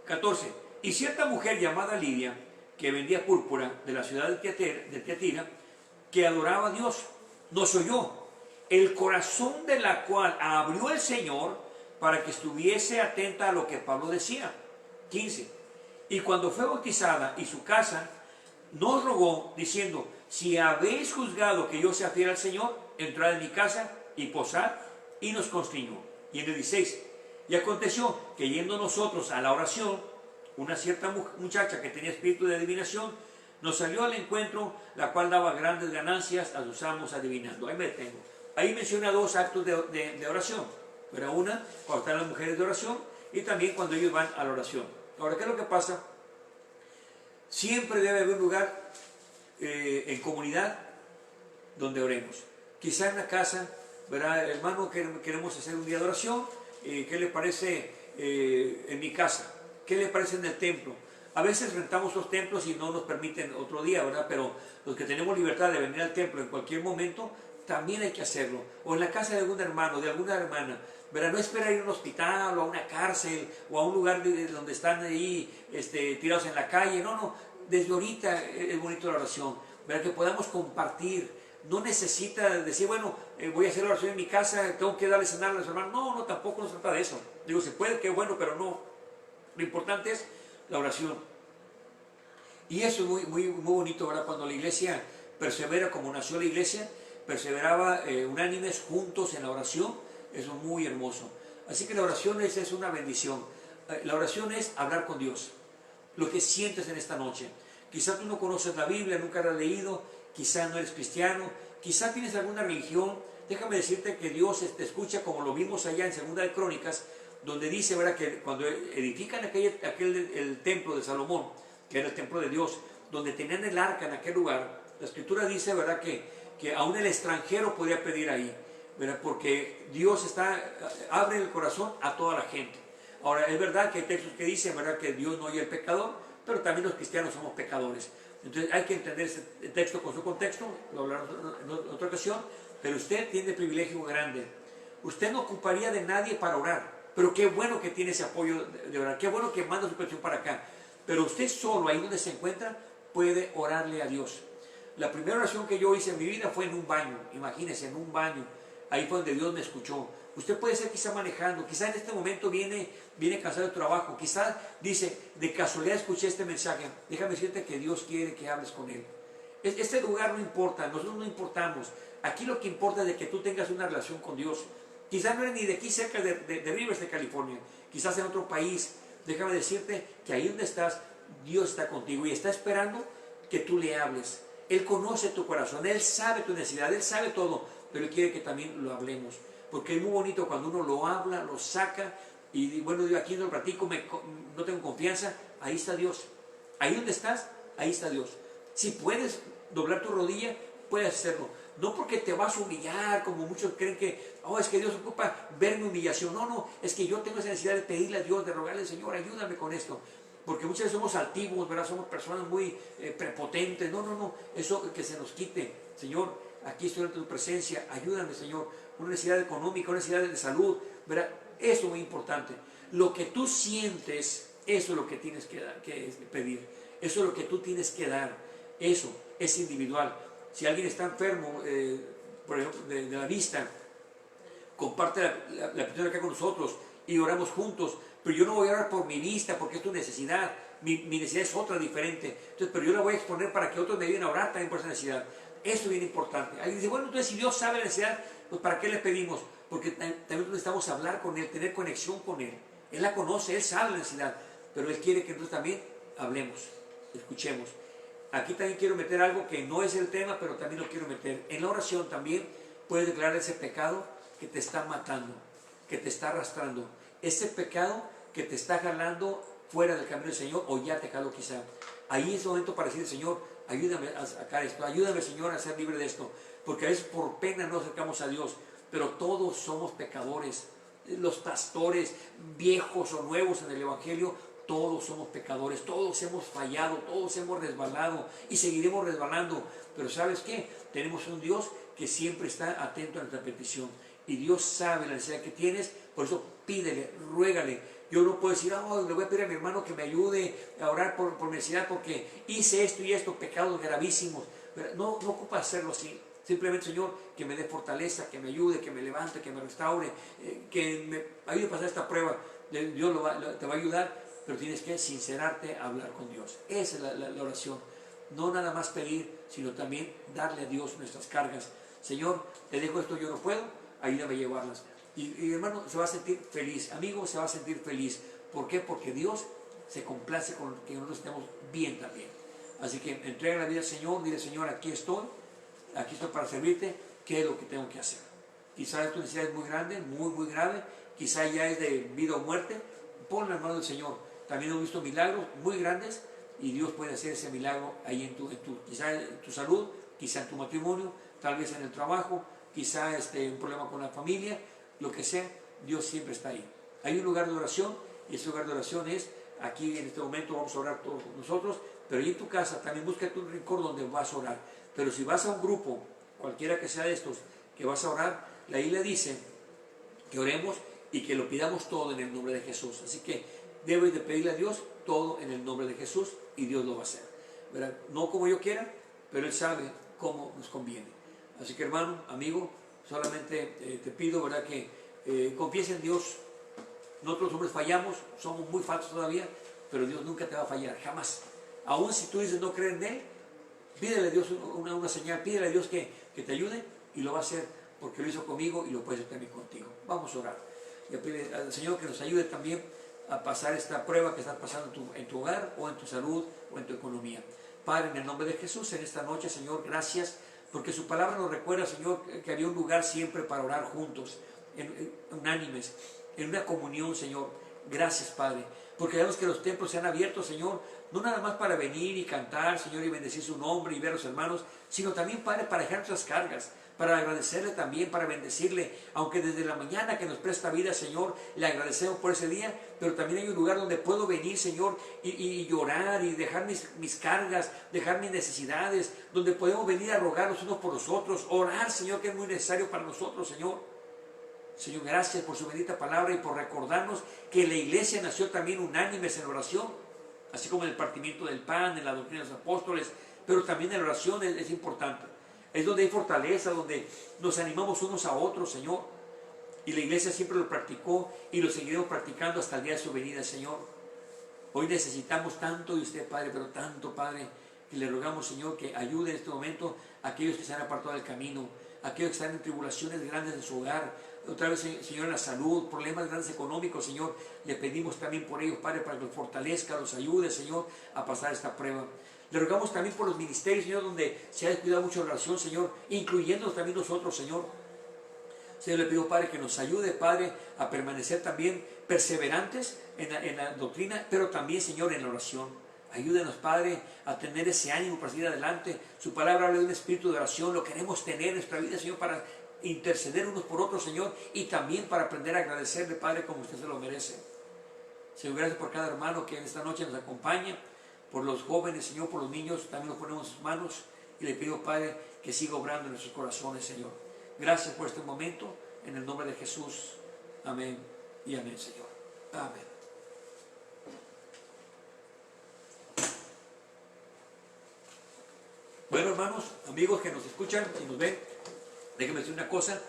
14. Y cierta mujer llamada Lidia, que vendía púrpura de la ciudad de Tiatira, que adoraba a Dios, nos oyó, el corazón de la cual abrió el Señor para que estuviese atenta a lo que Pablo decía. 15. Y cuando fue bautizada y su casa, nos rogó diciendo, si habéis juzgado que yo sea fiel al Señor, entrad en mi casa y posad, y nos constriñó. Y en el 16, y aconteció que yendo nosotros a la oración, una cierta muchacha que tenía espíritu de adivinación nos salió al encuentro, la cual daba grandes ganancias a sus amos adivinando. Ahí me detengo. Ahí menciona dos actos de oración. Pero una, cuando están las mujeres de oración, y también cuando ellos van a la oración. Ahora, ¿qué es lo que pasa? Siempre debe haber un lugar en comunidad donde oremos. Quizá en la casa, ¿verdad? Hermano, queremos hacer un día de oración. ¿Qué le parece en mi casa? ¿Qué le parece en el templo? A veces rentamos los templos y no nos permiten otro día, ¿verdad? Pero los que tenemos libertad de venir al templo en cualquier momento, también hay que hacerlo. O en la casa de algún hermano, de alguna hermana, ¿verdad? No esperar ir a un hospital o a una cárcel o a un lugar donde están ahí tirados en la calle. No, no. Desde ahorita es bonito la oración, ¿verdad? Que podamos compartir. No necesita decir, bueno, voy a hacer la oración en mi casa, tengo que darle cenar a los hermanos. No, no, tampoco se trata de eso. Digo, se puede, qué bueno, pero no. Lo importante es la oración. Y eso es muy bonito, ¿verdad? Cuando la iglesia persevera como nació la iglesia, perseveraba unánimes juntos en la oración. Eso es muy hermoso. Así que la oración es una bendición. La oración es hablar con Dios. Lo que sientes en esta noche. Quizá tú no conoces la Biblia, nunca la has leído, quizá no eres cristiano, quizá tienes alguna religión. Déjame decirte que Dios te escucha, como lo vimos allá en Segunda de Crónicas, donde dice, ¿verdad?, que cuando edifican el templo de Salomón, que era el templo de Dios, donde tenían el arca en aquel lugar, la escritura dice, ¿verdad?, que aún el extranjero podía pedir ahí, ¿verdad?, porque Dios abre el corazón a toda la gente. Ahora, es verdad que hay textos que dicen, ¿verdad?, que Dios no oye al pecador, pero también los cristianos somos pecadores. Entonces hay que entender ese texto con su contexto, lo hablaremos en otra ocasión, pero usted tiene privilegio grande. Usted no ocuparía de nadie para orar, pero qué bueno que tiene ese apoyo de orar, qué bueno que manda su petición para acá. Pero usted solo, ahí donde se encuentra, puede orarle a Dios. La primera oración que yo hice en mi vida fue en un baño, imagínense, en un baño. Ahí fue donde Dios me escuchó. Usted puede ser quizá manejando, quizá en este momento viene cansado de trabajo, quizá dice, de casualidad escuché este mensaje. Déjame decirte que Dios quiere que hables con Él. Este lugar no importa, nosotros no importamos. Aquí lo que importa es de que tú tengas una relación con Dios. Quizás no eres ni de aquí cerca de Rivers, de California, quizás en otro país. Déjame decirte que ahí donde estás, Dios está contigo y está esperando que tú le hables. Él conoce tu corazón, Él sabe tu necesidad, Él sabe todo, pero Él quiere que también lo hablemos. Porque es muy bonito cuando uno lo habla, lo saca, y bueno, yo aquí no lo platico, no tengo confianza, ahí está Dios. Ahí donde estás, ahí está Dios. Si puedes doblar tu rodilla, puedes hacerlo. No porque te vas a humillar, como muchos creen que, es que Dios ocupa ver mi humillación. No, no, es que yo tengo esa necesidad de pedirle a Dios, de rogarle, Señor, ayúdame con esto. Porque muchas veces somos altivos, ¿verdad? Somos personas muy prepotentes. No, no, no, eso que se nos quite. Señor, aquí estoy ante tu presencia, ayúdame, Señor. Una necesidad económica, una necesidad de salud, ¿verdad? Eso es muy importante. Lo que tú sientes, eso es lo que tienes que pedir. Eso es lo que tú tienes que dar. Eso es individual. Si alguien está enfermo, por ejemplo, de la vista, comparte la petición acá con nosotros y oramos juntos. Pero yo no voy a orar por mi vista porque es tu necesidad. Mi necesidad es otra, diferente. Entonces, pero yo la voy a exponer para que otros me ayuden a orar también por esa necesidad. Eso es bien importante. Alguien dice, bueno, entonces si Dios sabe la necesidad, pues ¿para qué le pedimos? Porque también necesitamos hablar con Él, tener conexión con Él. Él la conoce, Él sabe la necesidad, pero Él quiere que nosotros también hablemos, escuchemos. Aquí también quiero meter algo que no es el tema, pero también lo quiero meter. En la oración también puedes declarar ese pecado que te está matando, que te está arrastrando. Ese pecado que te está jalando fuera del camino del Señor, o ya te jaló quizá. Ahí es el momento para decir, Señor, ayúdame a sacar esto, ayúdame, Señor, a ser libre de esto. Porque a veces por pena no acercamos a Dios, pero todos somos pecadores. Los pastores, viejos o nuevos en el Evangelio, todos somos pecadores, todos hemos fallado, todos hemos resbalado y seguiremos resbalando. Pero ¿sabes qué? Tenemos un Dios que siempre está atento a nuestra petición. Y Dios sabe la necesidad que tienes, por eso pídele, ruégale. Yo no puedo decir, le voy a pedir a mi hermano que me ayude a orar por mi necesidad porque hice esto y esto, pecados gravísimos. Pero no ocupa hacerlo así. Simplemente, Señor, que me dé fortaleza, que me ayude, que me levante, que me restaure, que me ayude a pasar esta prueba. Dios te va a ayudar, pero tienes que sincerarte a hablar con Dios. Esa es la oración. No nada más pedir, sino también darle a Dios nuestras cargas. Señor, te dejo esto, yo no puedo, ayúdame a llevarlas. Y hermano se va a sentir feliz, amigo se va a sentir feliz. ¿Por qué? Porque Dios se complace con que nosotros estemos bien también. Así que entrega la vida al Señor, dile: Señor, aquí estoy para servirte, ¿qué es lo que tengo que hacer? Quizás tu necesidad es muy grande, muy grave, quizás ya es de vida o muerte, pon en las manos del Señor. También hemos visto milagros muy grandes y Dios puede hacer ese milagro ahí quizás en tu salud, quizás en tu matrimonio, tal vez en el trabajo, quizás un problema con la familia, lo que sea, Dios siempre está ahí. Hay un lugar de oración y ese lugar de oración es aquí en este momento. Vamos a orar todos nosotros, pero ahí en tu casa también búscate un rincón donde vas a orar. Pero si vas a un grupo, cualquiera que sea de estos, que vas a orar, la Biblia dice que oremos y que lo pidamos todo en el nombre de Jesús. Así que debes de pedirle a Dios todo en el nombre de Jesús y Dios lo va a hacer, ¿verdad? No como yo quiera, pero Él sabe cómo nos conviene. Así que, hermano, amigo, solamente te pido, ¿verdad?, que confíes en Dios. Nosotros los hombres fallamos, somos muy falsos todavía, pero Dios nunca te va a fallar, jamás. Aún si tú dices no creer en Él, pídele a Dios una señal, pídele a Dios que te ayude, y lo va a hacer porque lo hizo conmigo y lo puede hacer también contigo. Vamos a orar y a pedirle al Señor que nos ayude también a pasar esta prueba que estás pasando en tu hogar, o en tu salud, o en tu economía. Padre, en el nombre de Jesús, en esta noche, Señor, gracias, porque su palabra nos recuerda, Señor, que había un lugar siempre para orar juntos, unánimes, en una comunión, Señor. Gracias, Padre, porque vemos que los templos se han abierto, Señor, no nada más para venir y cantar, Señor, y bendecir su nombre y ver a los hermanos, sino también, Padre, para dejar nuestras cargas, para agradecerle también, para bendecirle, aunque desde la mañana que nos presta vida, Señor, le agradecemos por ese día, pero también hay un lugar donde puedo venir, Señor, y llorar y dejar mis cargas, dejar mis necesidades, donde podemos venir a rogar los unos por los otros, orar, Señor, que es muy necesario para nosotros, Señor. Señor, gracias por su bendita palabra y por recordarnos que la iglesia nació también unánimes en oración, así como en el partimiento del pan, en la doctrina de los apóstoles, pero también en la oración es importante. Es donde hay fortaleza, donde nos animamos unos a otros, Señor. Y la iglesia siempre lo practicó y lo seguiremos practicando hasta el día de su venida, Señor. Hoy necesitamos tanto de usted, Padre, pero tanto, Padre, que le rogamos, Señor, que ayude en este momento a aquellos que se han apartado del camino, a aquellos que están en tribulaciones grandes en su hogar, otra vez, Señor, en la salud, problemas grandes económicos, Señor. Le pedimos también por ellos, Padre, para que los fortalezca, los ayude, Señor, a pasar esta prueba. Le rogamos también por los ministerios, Señor, donde se ha descuidado mucho la oración, Señor, incluyéndonos también nosotros, Señor. Señor, le pido, Padre, que nos ayude, Padre, a permanecer también perseverantes en la doctrina, pero también, Señor, en la oración. Ayúdenos, Padre, a tener ese ánimo para seguir adelante. Su palabra habla de un espíritu de oración, lo queremos tener en nuestra vida, Señor, para interceder unos por otros, Señor, y también para aprender a agradecerle, Padre, como usted se lo merece. Señor, gracias por cada hermano que en esta noche nos acompaña, por los jóvenes, Señor, por los niños, también los ponemos en sus manos, y le pido, Padre, que siga obrando en nuestros corazones, Señor. Gracias por este momento, en el nombre de Jesús. Amén y amén, Señor. Amén. Bueno, hermanos, amigos que nos escuchan y nos ven, déjenme decir una cosa: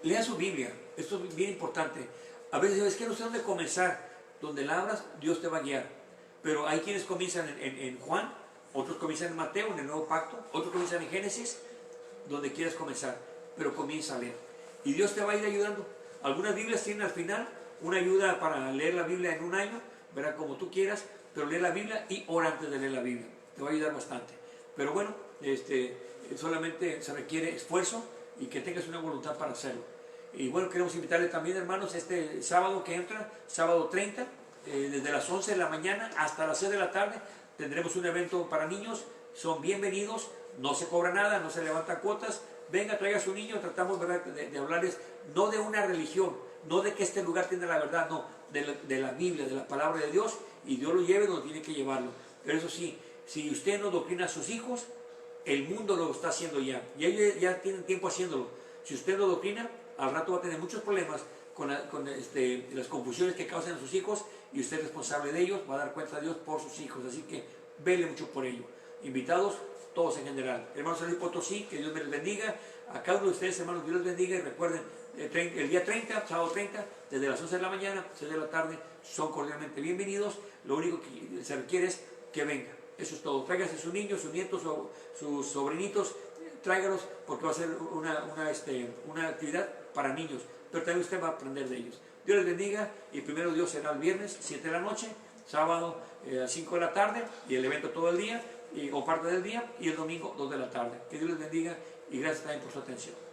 lea su Biblia, esto es bien importante. A veces es que no sé dónde comenzar. Donde la abras, Dios te va a guiar. Pero hay quienes comienzan en Juan, otros comienzan en Mateo, en el Nuevo Pacto, otros comienzan en Génesis, donde quieras comenzar, pero comienza a leer. Y Dios te va a ir ayudando. Algunas Biblias tienen al final una ayuda para leer la Biblia en un año, verá, como tú quieras, pero lee la Biblia y ora antes de leer la Biblia. Te va a ayudar bastante. Pero bueno, solamente se requiere esfuerzo y que tengas una voluntad para hacerlo. Y bueno, queremos invitarle también, hermanos, este sábado que entra, sábado 30, desde las 11 de la mañana hasta las 6 de la tarde, tendremos un evento para niños. Son bienvenidos, no se cobra nada, no se levantan cuotas. Venga, traiga a su niño, tratamos, ¿verdad?, de hablarles no de una religión, no de que este lugar tiene la verdad, no, de la Biblia, de la palabra de Dios, y Dios lo lleve donde tiene que llevarlo. Pero eso sí, si usted no doctrina a sus hijos, el mundo lo está haciendo ya, y ellos ya tienen tiempo haciéndolo. Si usted lo doctrina, al rato va a tener muchos problemas con las confusiones que causan a sus hijos, y usted es responsable de ellos, va a dar cuenta a Dios por sus hijos. Así que vele mucho por ello. Invitados todos en general. Hermanos San Luis Potosí, que Dios me les bendiga. A cada uno de ustedes, hermanos, Dios les bendiga. Y recuerden, el día 30, sábado 30, desde las 11 de la mañana, 6 de la tarde, son cordialmente bienvenidos. Lo único que se requiere es que venga. Eso es todo. Tráiganse sus niños, sus nietos, sus sobrinitos, tráigalos, porque va a ser una actividad para niños, pero también usted va a aprender de ellos. Dios les bendiga, y primero Dios será el viernes, 7 de la noche, sábado a 5 de la tarde y el evento todo el día o parte del día, y el domingo 2 de la tarde. Que Dios les bendiga y gracias también por su atención.